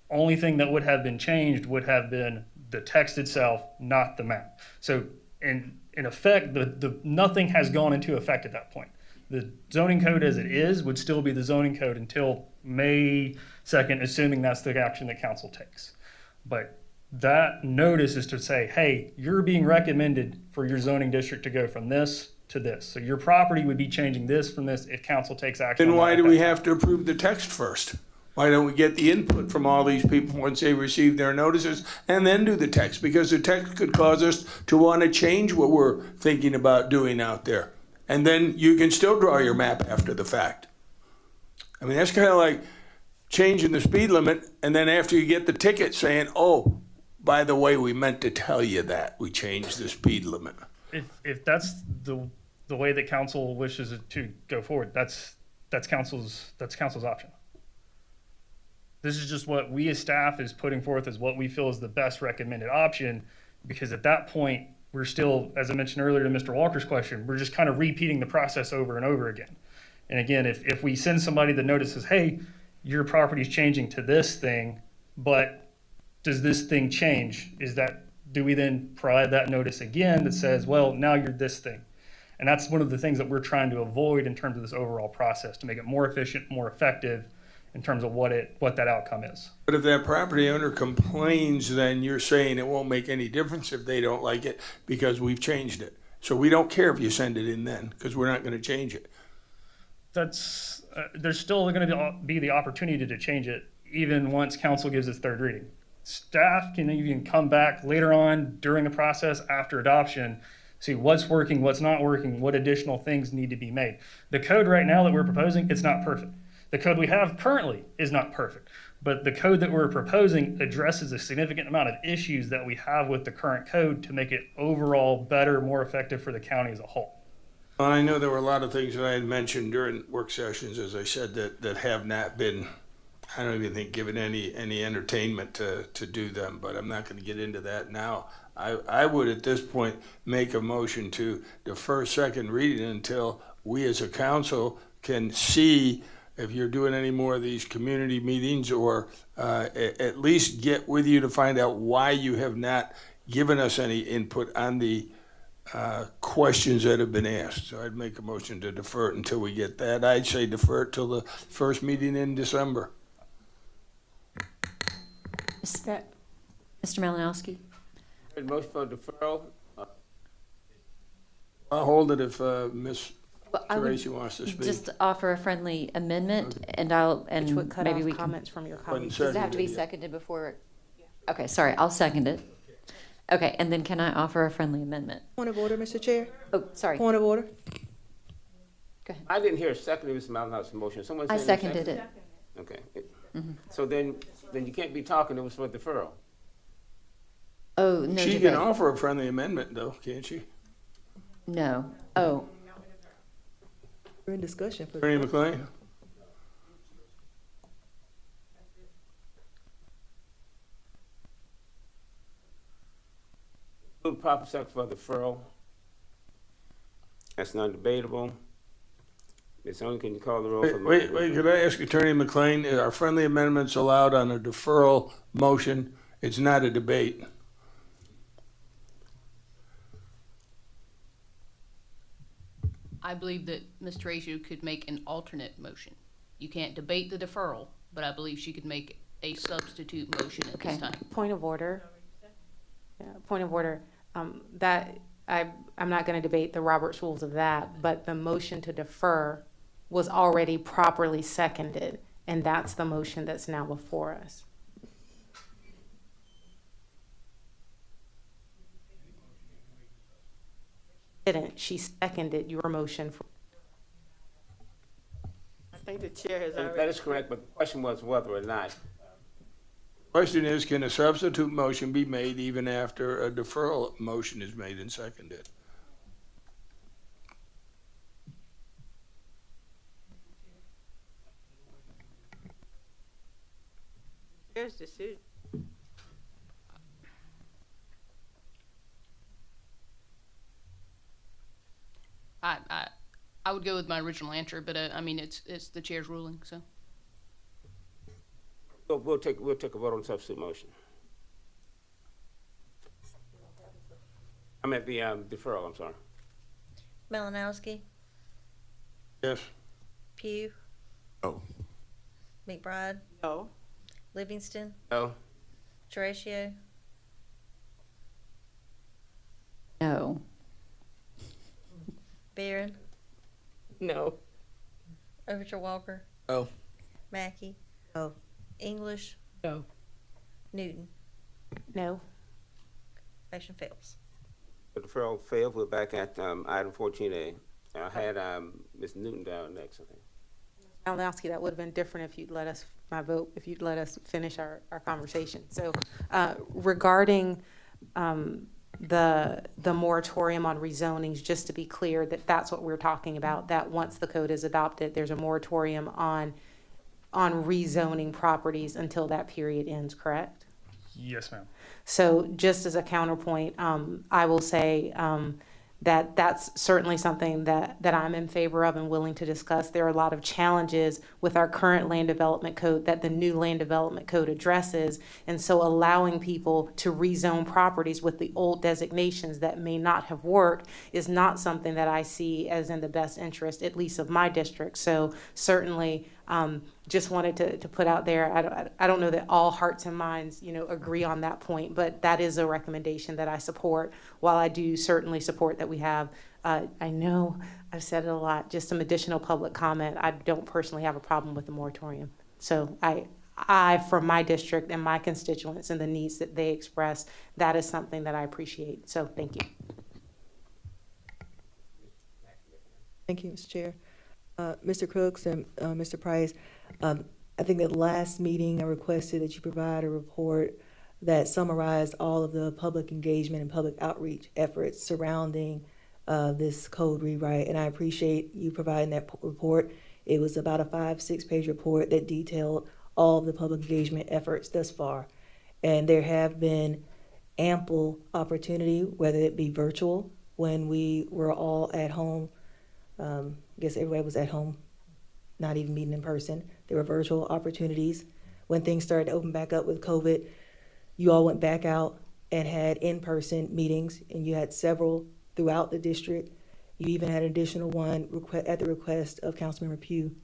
S: only thing that would have been changed would have been the text itself, not the map. So in effect, the nothing has gone into effect at that point. The zoning code as it is would still be the zoning code until May 2nd, assuming that's the action that council takes. But that notice is to say, hey, you're being recommended for your zoning district to go from this to this. So your property would be changing this from this if council takes action.
C: Then why do we have to approve the text first? Why don't we get the input from all these people once they receive their notices and then do the text? Because the text could cause us to want to change what we're thinking about doing out there. And then you can still draw your map after the fact. I mean, that's kind of like changing the speed limit and then after you get the ticket saying, oh, by the way, we meant to tell you that we changed the speed limit.
S: If that's the way that council wishes it to go forward, that's council's option. This is just what we as staff is putting forth as what we feel is the best recommended option, because at that point, we're still, as I mentioned earlier to Mr. Walker's question, we're just kind of repeating the process over and over again. And again, if we send somebody that notices, hey, your property's changing to this thing, but does this thing change? Do we then provide that notice again that says, well, now you're this thing? And that's one of the things that we're trying to avoid in terms of this overall process, to make it more efficient, more effective in terms of what that outcome is.
C: But if that property owner complains, then you're saying it won't make any difference if they don't like it because we've changed it. So we don't care if you send it in then because we're not going to change it.
S: There's still going to be the opportunity to change it even once council gives its third reading. Staff can even come back later on during the process after adoption, see what's working, what's not working, what additional things need to be made. The code right now that we're proposing, it's not perfect. The code we have currently is not perfect, but the code that we're proposing addresses a significant amount of issues that we have with the current code to make it overall better, more effective for the county as a whole.
C: I know there were a lot of things that I had mentioned during work sessions, as I said, that have not been, I don't even think, given any entertainment to do them, but I'm not going to get into that now. I would at this point make a motion to defer second reading until we as a council can see if you're doing any more of these community meetings, or at least get with you to find out why you have not given us any input on the questions that have been asked. So I'd make a motion to defer it until we get that. I'd say defer it till the first meeting in December.
Q: Mr. Malinowski?
A: Motion for deferral.
C: I'll hold it if Ms.
Q: I would
C: Tracy wants to speak.
Q: just offer a friendly amendment, and
F: Which would cut
Q: maybe
F: off
Q: we can.
F: comments from your colleagues.
Q: Does it have to be seconded before? Okay, sorry, I'll second it. Okay, and then can I offer a friendly amendment?
E: Point of order, Mr. Chair.
Q: Oh, sorry.
E: Point of order.
A: I didn't hear a second of Mr. Malinowski's motion. Someone
Q: I
A: said
Q: seconded it.
A: Okay. So then you can't be talking. It was for deferral.
Q: Oh, no
C: She
Q: debate.
C: can offer a friendly amendment, though, can't she?
Q: No. Oh,
E: We're in discussion. For
C: Attorney McLean?
A: Move proper second for deferral. That's not debatable. Ms. Owen, can you call the roll for
C: Wait, could I ask Attorney McLean, are friendly amendments allowed on a deferral motion? It's not a debate.
K: I believe that Ms. Tracy could make an alternate motion. You can't debate the deferral, but I believe she could make a substitute motion at this time.
F: Point of order. Yeah, point of order. I'm not going to debate the Robert's rules of that, but the motion to defer was already properly seconded, and that's the motion that's now before us. She seconded your motion.
I: think the chair has already.
A: That is correct, but the question was whether or not.
C: Question is, can a substitute motion be made even after a deferral motion is made and seconded?
I: Chair's decision.
K: I would go with my original answer, but I mean, it's the chair's ruling, so.
A: We'll take a vote on substitute motion. I meant the deferral, I'm sorry.
B: Malinowski,
C: Yes.
B: Pugh,
G: Oh,
B: McBride,
I: No.
B: Livingston,
A: No.
B: Teratio,
Q: No.
B: Barron,
D: No.
B: Overture Walker,
R: Oh.
B: Mackey,
E: No.
B: English,
J: No.
B: Newton.
F: No.
B: Motion fails.
A: The deferral failed. We're back at item 14A. I had Ms. Newton down next, I think.
F: Malinowski, that would have been different if you'd let us, my vote, if you'd let us finish our conversation. So regarding the moratorium on rezonings, just to be clear that that's what we're talking about, that once the code is adopted, there's a moratorium on rezoning properties until that period ends, correct?
S: Yes, ma'am.
F: So just as a counterpoint, I will say that that's certainly something that I'm in favor of and willing to discuss. There are a lot of challenges with our current land development code that the new land development code addresses. And so allowing people to rezone properties with the old designations that may not have worked is not something that I see as in the best interest, at least of my district. So certainly, just wanted to put out there, I don't know that all hearts and minds, agree on that point, but that is a recommendation that I support. While I do certainly support that we have, I know I've said it a lot, just some additional public comment. I don't personally have a problem with the moratorium. So I, from my district and my constituents and the needs that they express, that is something that I appreciate. So thank you.
E: Thank you, Mr. Chair. Mr. Crooks and Mr. Price, I think that last meeting I requested that you provide a report that summarized all of the public engagement and public outreach efforts surrounding this code rewrite, and I appreciate you providing that report. It was about a 5-6 page report that detailed all of the public engagement efforts thus far, and there have been ample opportunity, whether it be virtual when we were all at home. I guess everybody was at home, not even meeting in person. There were virtual opportunities. When things started to open back up with COVID, you all went back out and had in-person meetings, and you had several throughout the district. You even had an additional one at the request of Councilmember Pugh.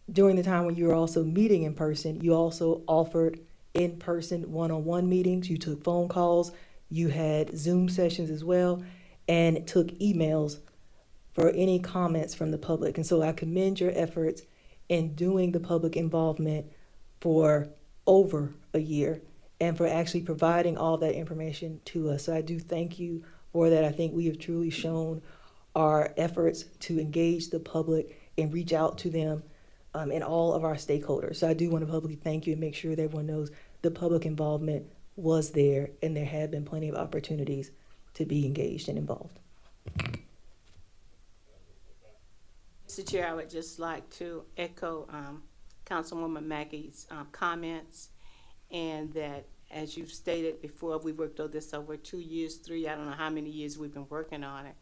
E: During the time when you were also meeting in person, you also offered in-person one-on-one meetings. You took phone calls. You had Zoom sessions as well, and took emails for any comments from the public. And so I commend your efforts in doing the public involvement for over a year and for actually providing all that information to us. So I do thank you for that. I think we have truly shown our efforts to engage the public and reach out to them and all of our stakeholders. So I do want to publicly thank you and make sure that everyone knows the public involvement was there and there have been plenty of opportunities to be engaged and involved.
I: Mr. Chair, I would just like to echo Councilwoman Mackey's comments, and that, as you've stated before, we worked on this over 2 years, 3, I don't know how many years we've been working on it.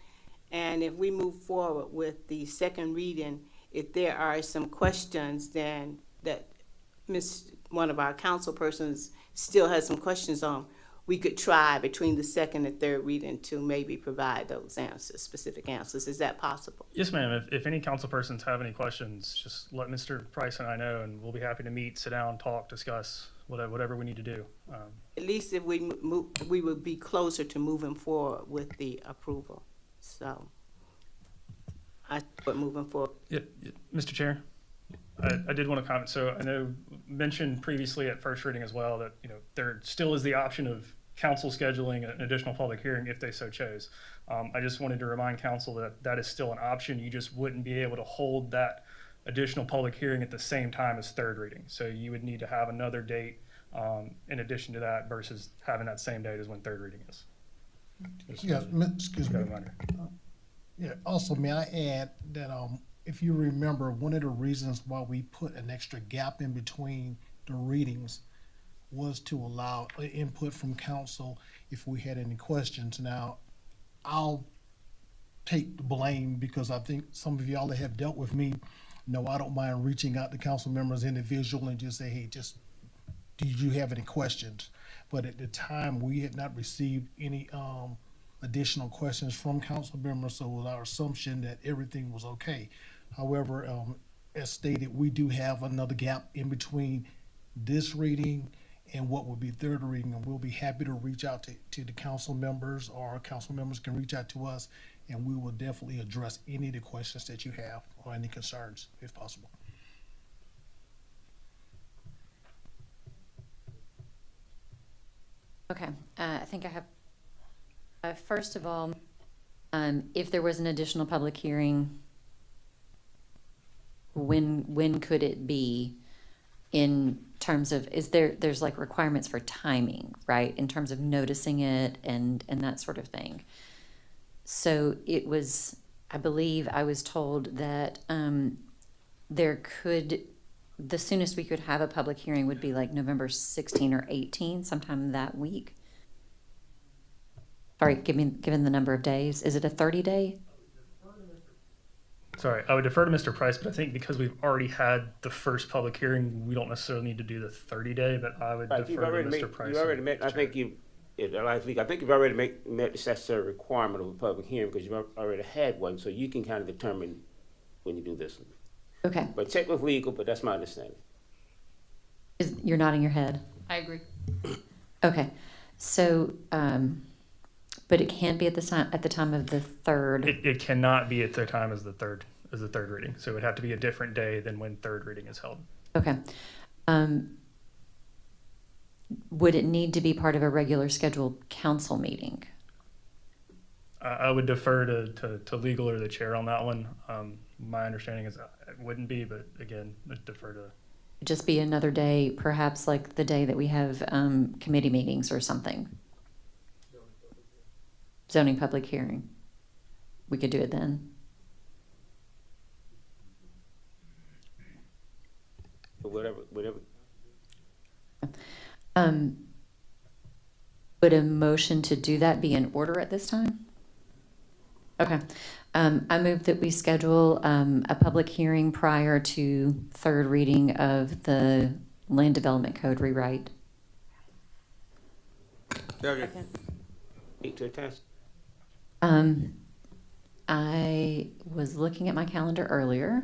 I: And if we move forward with the second reading, if there are some questions then that one of our council persons still has some questions on, we could try between the second and third reading to maybe provide those answers, specific answers. Is that possible?
S: Yes, ma'am. If any council persons have any questions, just let Mr. Price and I know, and we'll be happy to meet, sit down, talk, discuss, whatever we need to do.
I: At least if we move, we would be closer to moving forward with the approval. So I support moving forward.
S: Yeah, Mr. Chair, I did want to comment. So I know mentioned previously at first reading as well that there still is the option of council scheduling an additional public hearing if they so chose. I just wanted to remind council that that is still an option. You just wouldn't be able to hold that additional public hearing at the same time as third reading. So you would need to have another date in addition to that versus having that same date as when third reading is. Just
T: Yes, excuse
S: got a
T: me.
S: reminder.
T: Yeah, also, may I add that, if you remember, one of the reasons why we put an extra gap in between the readings was to allow input from council if we had any questions. Now, I'll take the blame because I think some of y'all that have dealt with me know I don't mind reaching out to council members individually and just say, hey, just, did you have any questions? But at the time, we had not received any additional questions from council members, so it was our assumption that everything was okay. However, as stated, we do have another gap in between this reading and what would be third reading, and we'll be happy to reach out to the council members, or council members can reach out to us, and we will definitely address any of the questions that you have or any concerns, if possible.
Q: Okay, I think I have, first of all, if there was an additional public hearing, when could it be in terms of, there's like requirements for timing, right? In terms of noticing it and that sort of thing. So it was, I believe I was told that the soonest we could have a public hearing would be like November 16 or 18, sometime that week. Sorry, given the number of days, is it a 30-day?
S: Sorry, I would defer to Mr. Price, but I think because we've already had the first public hearing, we don't necessarily need to do the 30-day, but I would defer to Mr. Price.
A: You already met, I think you've already met the necessary requirement of a public hearing because you've already had one, so you can kind of determine when you do this one.
Q: Okay.
A: But check with legal, but that's my understanding.
Q: You're nodding your head.
K: I agree.
Q: Okay, so, but it can't be at the time of the third.
S: It cannot be at the time as the third reading, so it would have to be a different day than when third reading is held.
Q: Okay. Would it need to be part of a regular scheduled council meeting?
S: I would defer to legal or the chair on that one. My understanding is it wouldn't be, but again, I'd defer to.
Q: Just be another day, perhaps like the day that we have committee meetings or something. Zoning public hearing. We could do it then.
A: Whatever.
Q: Would a motion to do that be in order at this time? Okay. I move that we schedule a public hearing prior to third reading of the Land Development Code rewrite.
A: Okay. Need to attach.
Q: I was looking at my calendar earlier.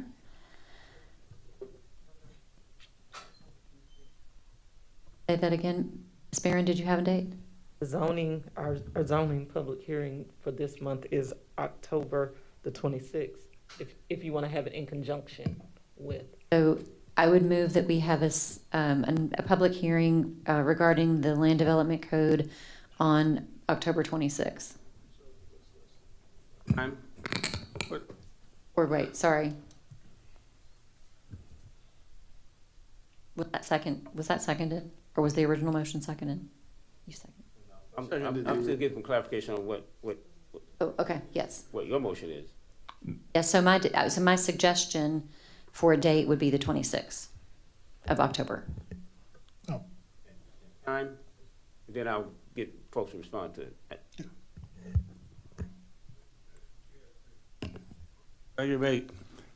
Q: Say that again. Ms. Barron, did you have a date?
D: Our zoning public hearing for this month is October the 26th, if you want to have it in conjunction with.
Q: So I would move that we have a public hearing regarding the Land Development Code on October 26th. Or wait, sorry. Was that seconded? Or was the original motion seconded? You seconded.
A: I'm still getting some clarification on what
Q: Oh, okay, yes.
A: what your motion is.
Q: Yes, so my suggestion for a date would be the 26th of October.
A: Time, then I'll get folks to respond to it.
C: I can make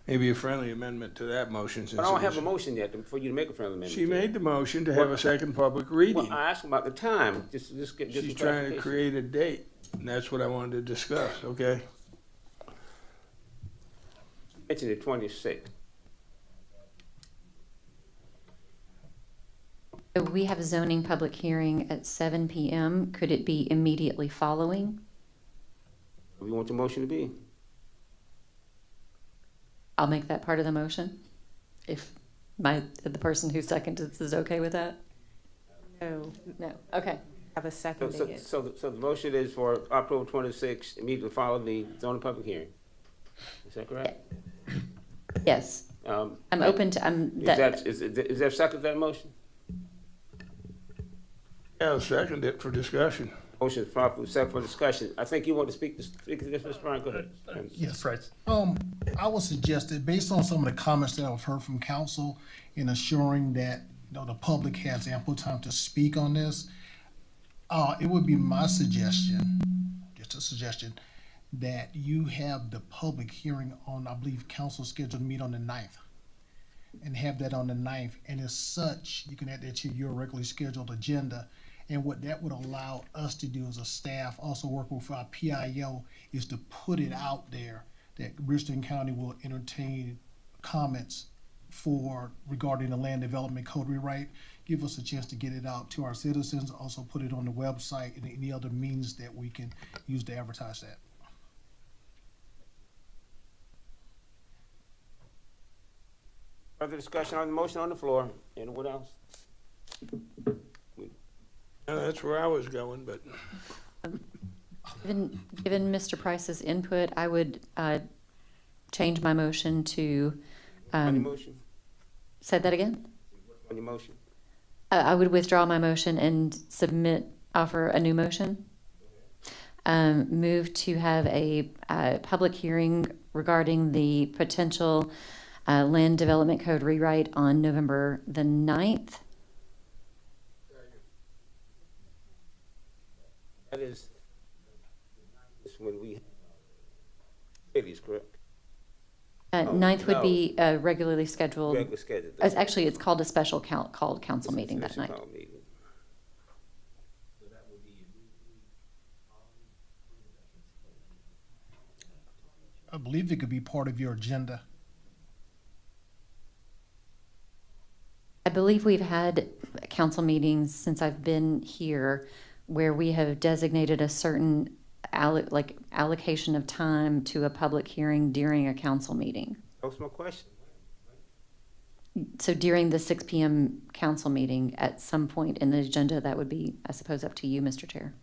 C: maybe a friendly amendment to that motion.
A: But I don't have a motion yet for you to make a friendly amendment.
C: She made the motion to have a second public reading.
A: Well, I asked about the time, just get
C: She's
A: some
C: trying to
A: clarification.
C: create a date, and that's what I wanted to discuss, okay?
A: Mention the 26th.
Q: So we have a zoning public hearing at 7 p.m. Could it be immediately following?
A: What do you want your motion to be?
Q: I'll make that part of the motion. If the person who seconded this is okay with that?
F: No,
Q: No, okay.
F: have a second.
A: So the motion is for October 26th, immediately following the zoning public hearing. Is that correct?
Q: Yes. I'm open to,
A: Is there a second to that motion?
C: Yeah, I'll second it for discussion.
A: Motion is properly second for discussion. I think you want to speak to this, Mr. Brown. Go ahead.
T: Yes. I would suggest that based on some of the comments that I've heard from council in assuring that, the public has ample time to speak on this, it would be my suggestion, just a suggestion, that you have the public hearing on, I believe council scheduled to meet on the 9th. And have that on the 9th. And as such, you can add that to your regularly scheduled agenda. And what that would allow us to do as a staff, also work with our PIO, is to put it out there that Richland County will entertain comments regarding the land development code rewrite. Give us a chance to get it out to our citizens, also put it on the website and any other means that we can use to advertise that.
A: Further discussion on the motion on the floor. Anyone else?
C: That's where I was going, but.
Q: Given Mr. Price's input, I would change my motion to.
A: On your motion?
Q: Say that again?
A: On your motion?
Q: I would withdraw my motion and offer a new motion. Move to have a public hearing regarding the potential land development code rewrite on November the 9th.
A: That is when we, ladies, correct?
Q: 9th would be regularly scheduled.
A: Regular scheduled.
Q: Actually, it's called a special called council meeting that night.
T: I believe it could be part of your agenda.
Q: I believe we've had council meetings since I've been here where we have designated a certain allocation of time to a public hearing during a council meeting.
A: That was my question.
Q: So during the 6 p.m. council meeting, at some point in the agenda, that would be, I suppose, up to you, Mr. Chair.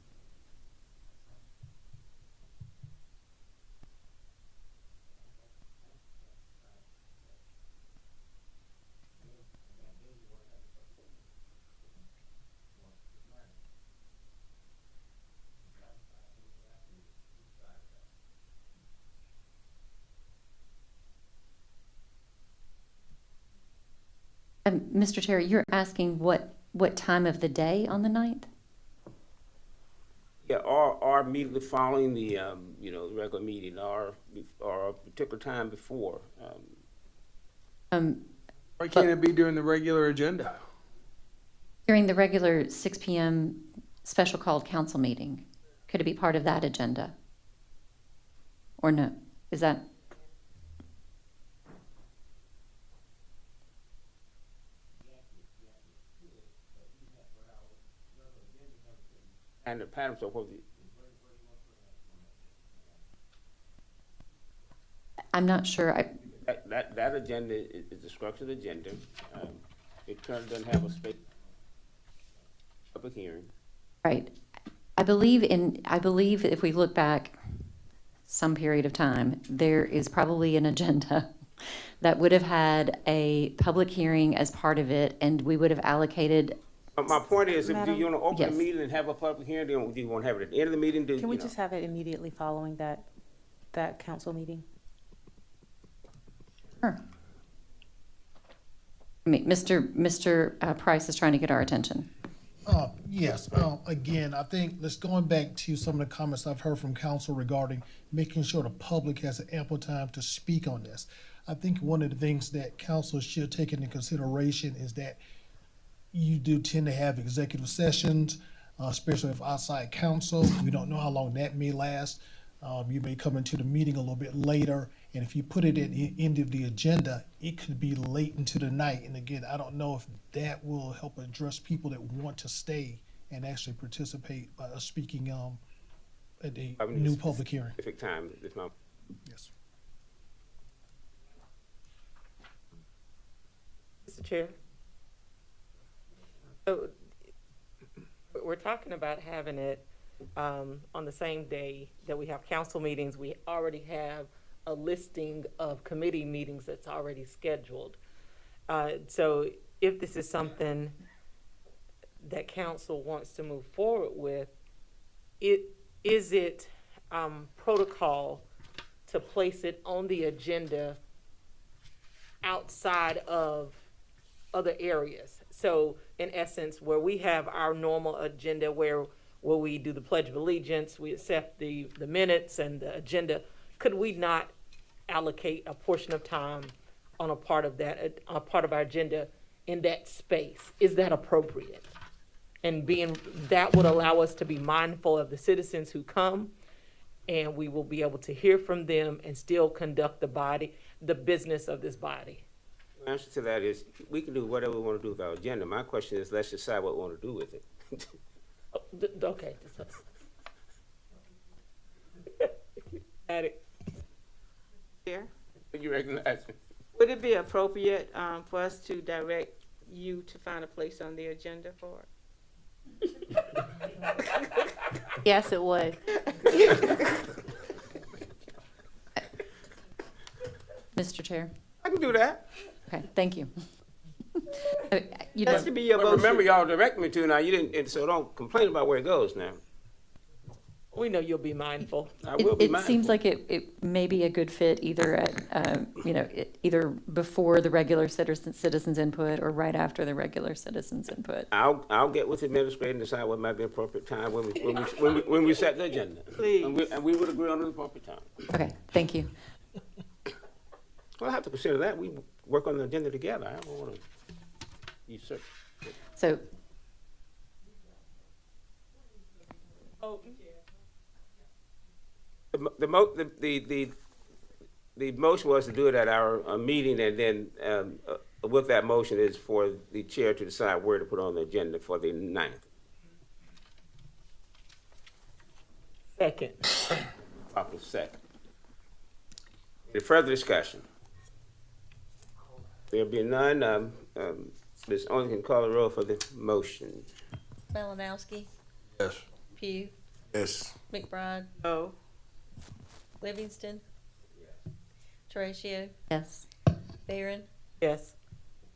Q: Mr. Chair, you're asking what time of the day on the 9th?
A: Yeah, or immediately following the, the regular meeting, or a particular time before.
C: Why can't it be during the regular agenda?
Q: During the regular 6 p.m. special called council meeting. Could it be part of that agenda? Or no? Is that?
A: And the pattern, so forth.
Q: I'm not sure.
A: That agenda is the structured agenda. It currently doesn't have a space public hearing.
Q: Right. I believe if we look back some period of time, there is probably an agenda that would have had a public hearing as part of it, and we would have allocated.
A: My point is, do you want to open
Q: Yes.
A: the meeting and have a public hearing, or do you want to have it at the end of the meeting?
F: Can we just have it immediately following that council meeting?
Q: Sure. I mean, Mr. Price is trying to get our attention.
T: Yes. Again, I think let's going back to some of the comments I've heard from council regarding making sure the public has ample time to speak on this. I think one of the things that council should take into consideration is that you do tend to have executive sessions, especially with outside counsel. We don't know how long that may last. You may come into the meeting a little bit later, and if you put it at the end of the agenda, it could be late into the night. And again, I don't know if that will help address people that want to stay and actually participate by speaking at a new public hearing.
A: Specific time.
T: Yes.
D: Mr. Chair. So we're talking about having it on the same day that we have council meetings. We already have a listing of committee meetings that's already scheduled. So if this is something that council wants to move forward with, is it protocol to place it on the agenda outside of other areas? So in essence, where we have our normal agenda where we do the Pledge of Allegiance, we accept the minutes and the agenda, could we not allocate a portion of time on a part of that, a part of our agenda in that space? Is that appropriate? And being, that would allow us to be mindful of the citizens who come, and we will be able to hear from them and still conduct the business of this body.
A: The answer to that is, we can do whatever we want to do with our agenda. My question is, let's decide what we want to do with it.
D: Okay. Got it.
I: Chair,
A: You recognize me?
I: would it be appropriate for us to direct you to find a place on the agenda for it?
F: Yes, it would.
Q: Mr. Chair.
A: I can do that.
Q: Okay, thank you. You
I: That
Q: know,
I: should be your
A: But
I: motion.
A: remember, y'all direct me to now. You didn't, and so don't complain about where it goes now.
D: We know you'll be mindful.
A: I will be
Q: it
A: mindful.
Q: seems like it may be a good fit either at, either before the regular citizens input or right after the regular citizens input.
A: I'll get with the administrator and decide what might be appropriate time when we set the agenda.
I: Please.
A: And we would agree on the appropriate time.
Q: Okay, thank you.
A: Well, I have to consider that. We work on the agenda together. I don't want to usurp.
Q: So,
A: The motion was to do it at our meeting, and then with that motion is for the chair to decide where to put on the agenda for the 9th.
D: Second.
A: Proper second. Any further discussion? There'll be none. Ms. Owens can call the roll for the motion.
B: Malinowski,
C: Yes.
B: Pugh,
G: Yes.
B: McBride,
I: No.
B: Livingston, Teratio,
Q: yes.
B: Barron,
D: Yes.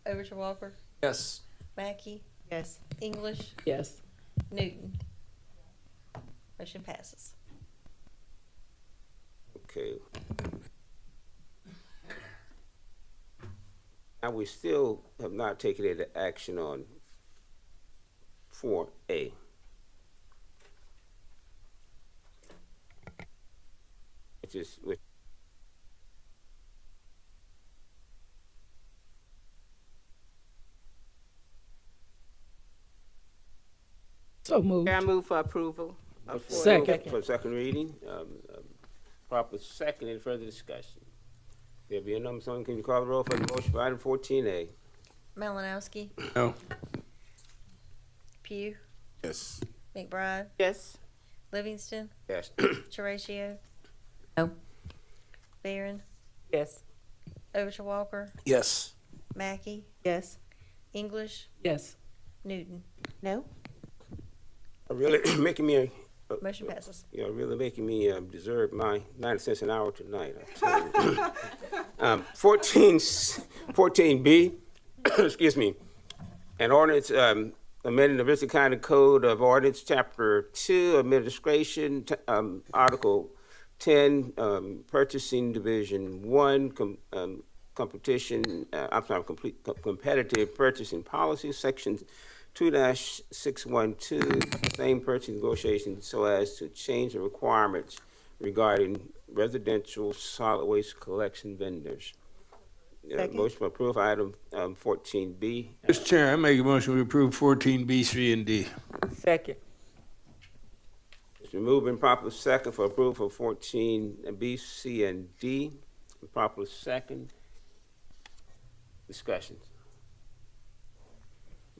B: Overture Walker,
R: Yes.
B: Mackey,
I: Yes.
B: English,
D: Yes.
B: Newton. Motion passes.
A: Okay. Now, we still have not taken any action on 4A. Which
J: So moved.
I: I move for approval.
J: Second.
A: For second reading, proper second, any further discussion? There be a number, someone can you call the roll for the motion for item 14A?
B: Malinowski,
C: No.
B: Pugh,
G: Yes.
B: McBride,
I: Yes.
B: Livingston,
A: Yes.
B: Teratio,
Q: No.
B: Barron,
D: Yes.
B: Overture Walker,
R: Yes.
B: Mackey,
I: Yes.
B: English,
J: Yes.
B: Newton.
I: No.
A: Really making me,
B: Motion passes.
A: really making me deserve my 90 cents an hour tonight. 14B, excuse me, an ordinance amending the Richland County Code of Ordinance, Chapter 2, Administration, Article 10, Purchasing Division 1, competitive purchasing policy, Section 2-612, same purchasing negotiations so as to change the requirements regarding residential solid waste collection vendors. Motion to approve item 14B.
C: Mr. Chair, I make a motion we approve 14B, C, and D.
D: Second.
A: It's been moved and properly second for approval of 14B, C, and D. Properly second. Discussions.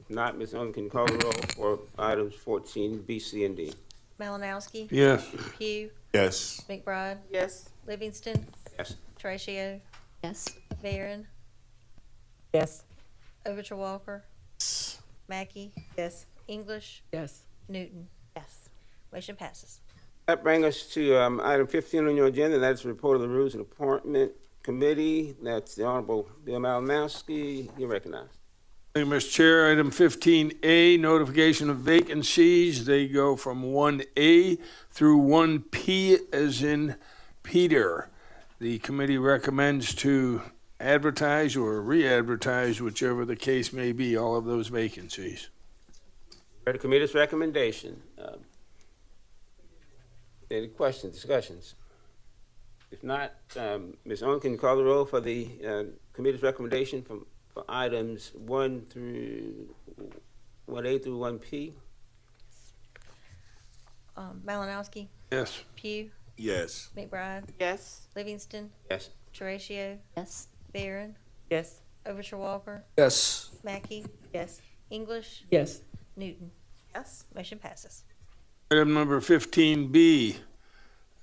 A: If not, Ms. Owens, can you call the roll for items 14B, C, and D?
B: Malinowski,
C: Yes.
B: Pugh,
G: Yes.
B: McBride,
I: Yes.
B: Livingston,
A: Yes.
B: Teratio,
Q: Yes.
B: Barron,
D: Yes.
B: Overture Walker, Mackey,
I: Yes.
B: English,
J: Yes.
B: Newton.
I: Yes.
B: Motion passes.
A: That brings us to item 15 on your agenda. That's the report of the Rules and Appointment Committee. That's the Honorable Bill Malinowski. You're recognized.
C: Thank you, Mr. Chair. Item 15A, notification of vacancies. They go from 1A through 1P as in Peter. The committee recommends to advertise or re-advertise, whichever the case may be, all of those vacancies.
A: Heard the committee's recommendation. Any questions, discussions? If not, Ms. Owen, can you call the roll for the committee's recommendation for items 1A through 1P?
B: Malinowski,
C: Yes.
B: Pugh,
G: Yes.
B: McBride,
I: Yes.
B: Livingston,
A: Yes.
B: Teratio,
Q: Yes.
B: Barron,
D: Yes.
B: Overshaw Walker,
R: Yes.
B: Mackey,
O: Yes.
B: English,
J: Yes.
B: Newton.
I: Yes.
B: Motion passes.
C: Item number 15B,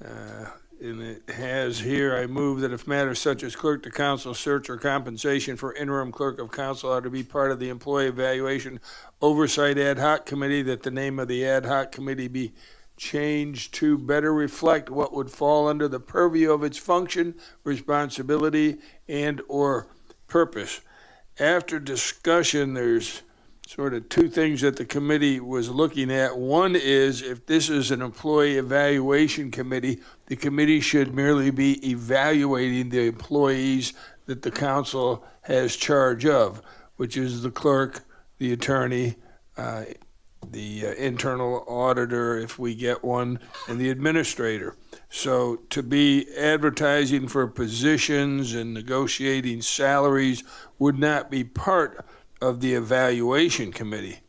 C: and it has here, I move that if matters such as clerk to council search or compensation for interim clerk of council are to be part of the employee evaluation oversight ad hoc committee, that the name of the ad hoc committee be changed to better reflect what would fall under the purview of its function, responsibility, and/or purpose. After discussion, there's sort of two things that the committee was looking at. One is, if this is an employee evaluation committee, the committee should merely be evaluating the employees that the council has charge of, which is the clerk, the attorney, the internal auditor, if we get one, and the administrator. So to be advertising for positions and negotiating salaries would not be part of the evaluation committee.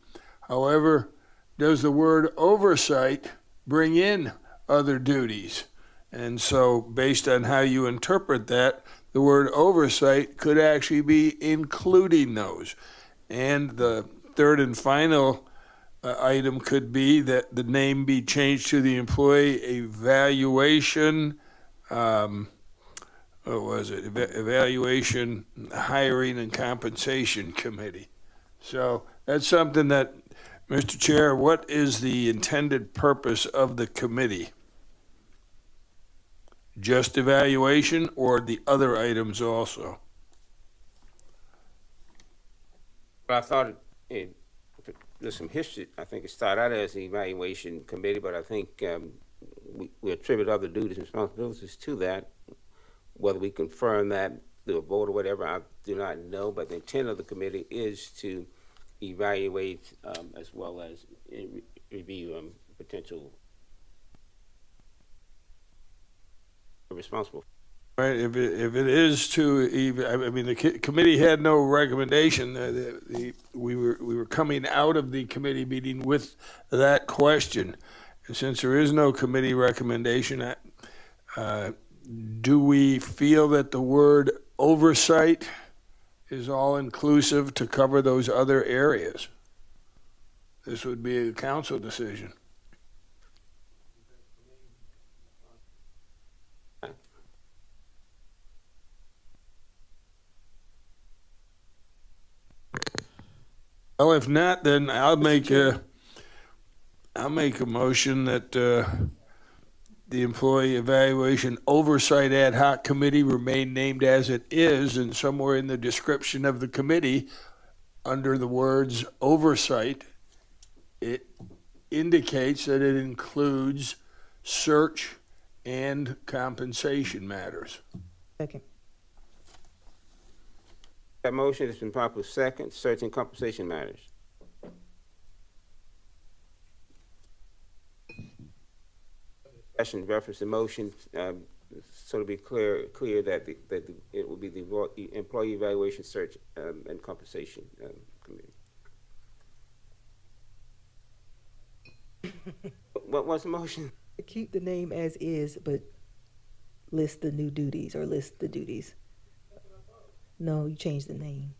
C: However, does the word oversight bring in other duties? And so based on how you interpret that, the word oversight could actually be including those. And the third and final item could be that the name be changed to the employee evaluation, evaluation, hiring, and compensation committee. So that's something that, Mr. Chair, what is the intended purpose of the committee? Just evaluation or the other items also?
A: Well, I thought there's some history. I think it started out as the evaluation committee, but I think we attribute other duties and responsibilities to that. Whether we confirm that through a vote or whatever, I do not know, but the intent of the committee is to evaluate as well as review potential responsible.
C: Right, if it is to, I mean, the committee had no recommendation. We were coming out of the committee meeting with that question. And since there is no committee recommendation, do we feel that the word oversight is all-inclusive to cover those other areas? This would be a council decision. Well, if not, then I'll make a motion that the Employee Evaluation Oversight Ad Hoc Committee remain named as it is, and somewhere in the description of the committee, under the words oversight, it indicates that it includes search and compensation matters.
E: Second.
A: That motion has been properly second, search and compensation matters. Discussion reference the motion, so to be clear that it will be the Employee Evaluation Search and Compensation Committee. What was the motion?
E: Keep the name as is, but list the new duties or list the duties. No, you changed the name.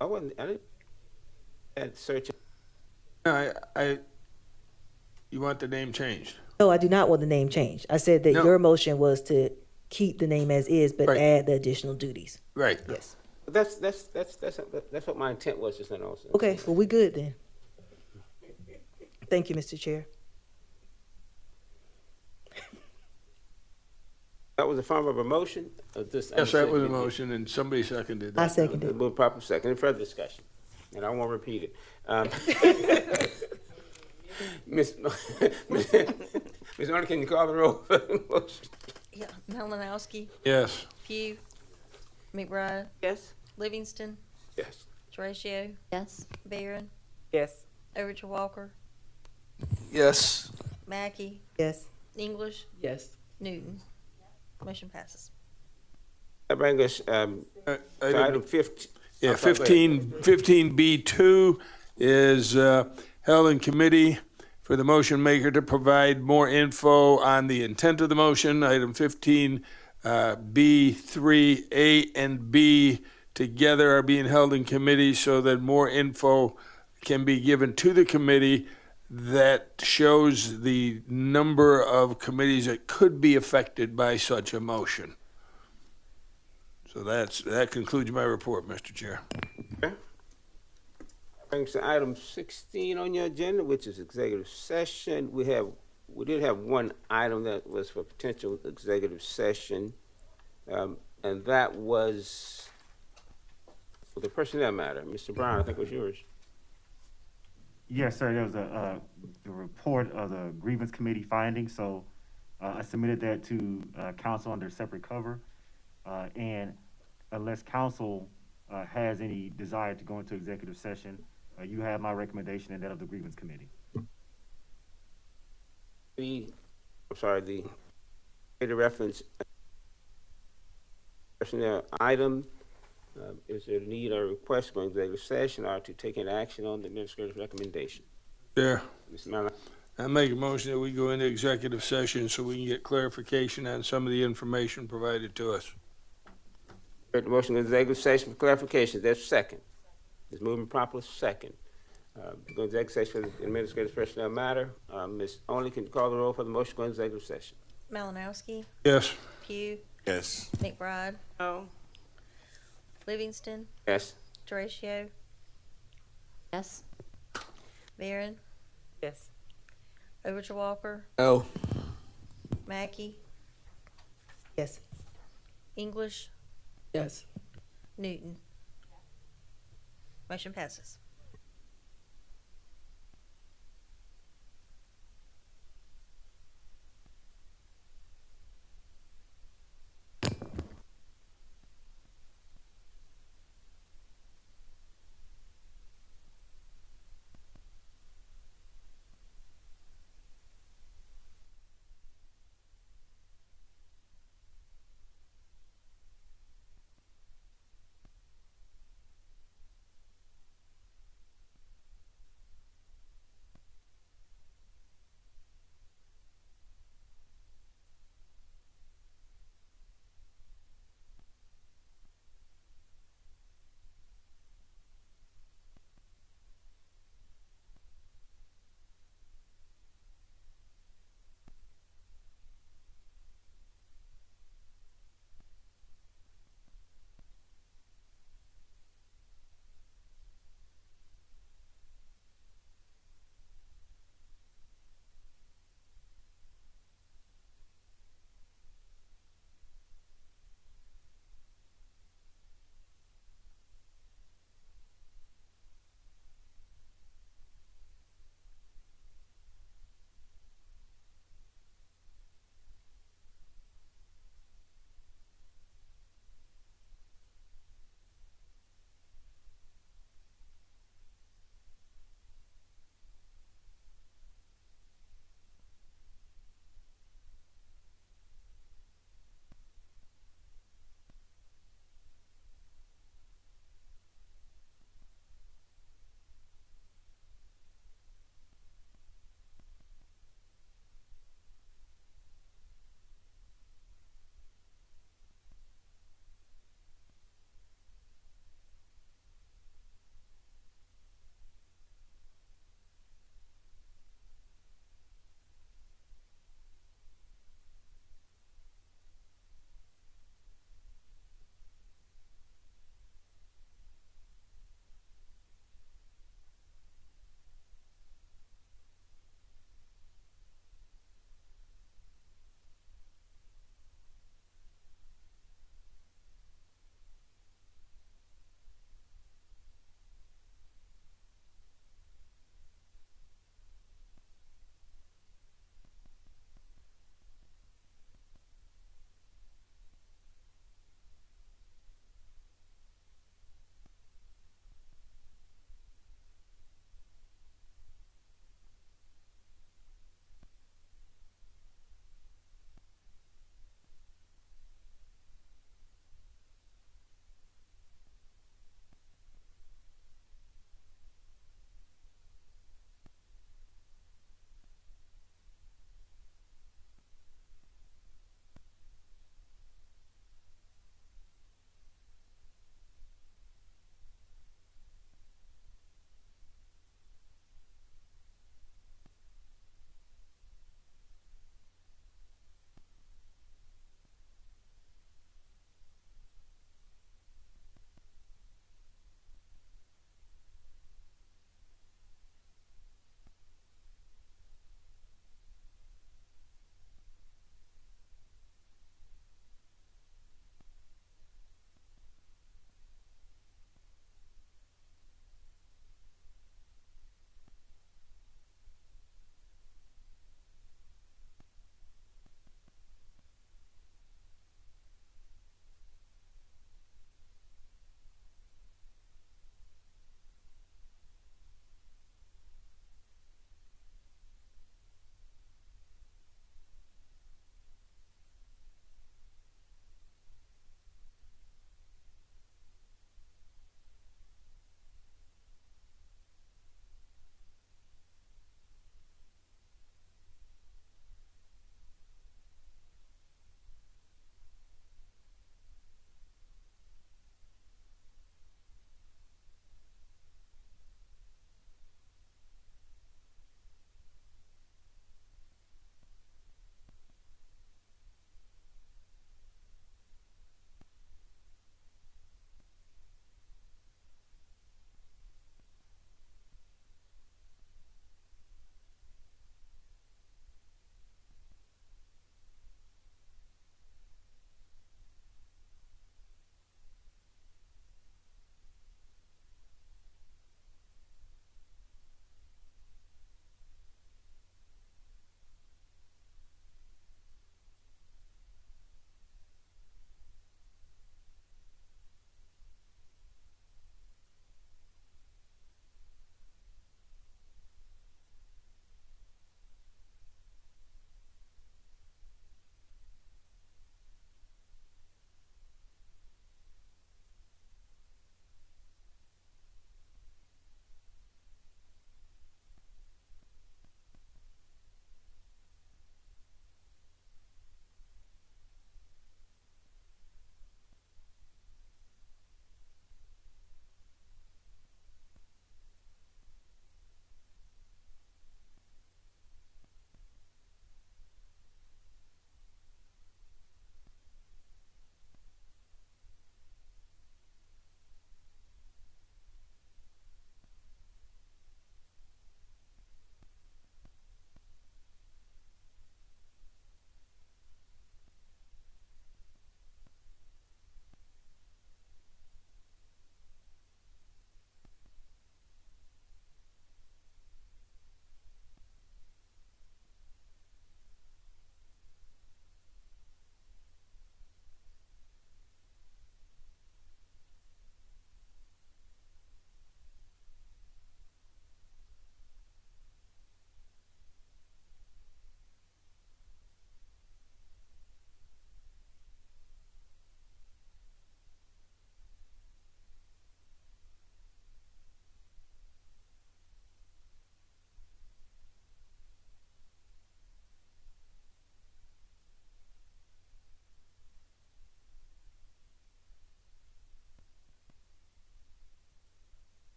A: I didn't add search.
C: No, you want the name changed?
E: No, I do not want the name changed. I said that your motion was to keep the name as is, but add the additional duties.
C: Right.
E: Yes.
A: That's what my intent was just then also.
E: Okay, well, we good then. Thank you, Mr. Chair.
A: That was a form of a motion?
C: Yes, that was a motion, and somebody seconded that.
E: I seconded it.
A: Move proper second. Any further discussion? And I won't repeat it. Ms. Arnold, can you call the roll for the motion?
B: Yeah, Malinowski,
C: Yes.
B: Pugh, McBride,
I: Yes.
B: Livingston,
A: Yes.
B: Horatio,
Q: Yes.
B: Barron,
D: Yes.
B: Overture Walker,
R: Yes.
B: Mackey,
E: Yes.
B: English,
J: Yes.
B: Newton. Motion passes.
A: That brings us to item 15.
C: Yeah,
A: I'm sorry, go ahead.
C: 15B2 is held in committee for the motion maker to provide more info on the intent of the motion. Item 15B3A and B together are being held in committee so that more info can be given to the committee that shows the number of committees that could be affected by such a motion. So that concludes my report, Mr. Chair.
A: Okay. Brings to item 16 on your agenda, which is executive session. We did have one item that was for potential executive session, and that was for the personnel matter. Mr. Brown, I think it was yours.
L: Yes, sir. There was the report of the grievance committee findings. So I submitted that to council under separate cover. And unless council has any desire to go into executive session, you have my recommendation and that of the grievance committee.
A: The data reference personnel item. Is there a need or request for executive session or to take an action on the administrative recommendation?
C: Chair,
A: Mr. Mallon.
C: I make a motion that we go into executive session so we can get clarification on some of the information provided to us.
A: Heard the motion in executive session for clarification. That's second. It's moving properly second. Go into executive session for the administrative personnel matter. Ms. Only, can you call the roll for the motion to go into executive session?
B: Malinowski,
C: Yes.
B: Pugh,
G: Yes.
B: McBride,
I: No.
B: Livingston,
A: Yes.
B: Horatio,
Q: Yes.
B: Barron,
D: Yes.
B: Overture Walker,
R: No.
B: Mackey,
E: Yes.
B: English,
J: Yes.
B: Newton. Motion passes.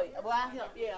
I: Oh, well, I help, yeah.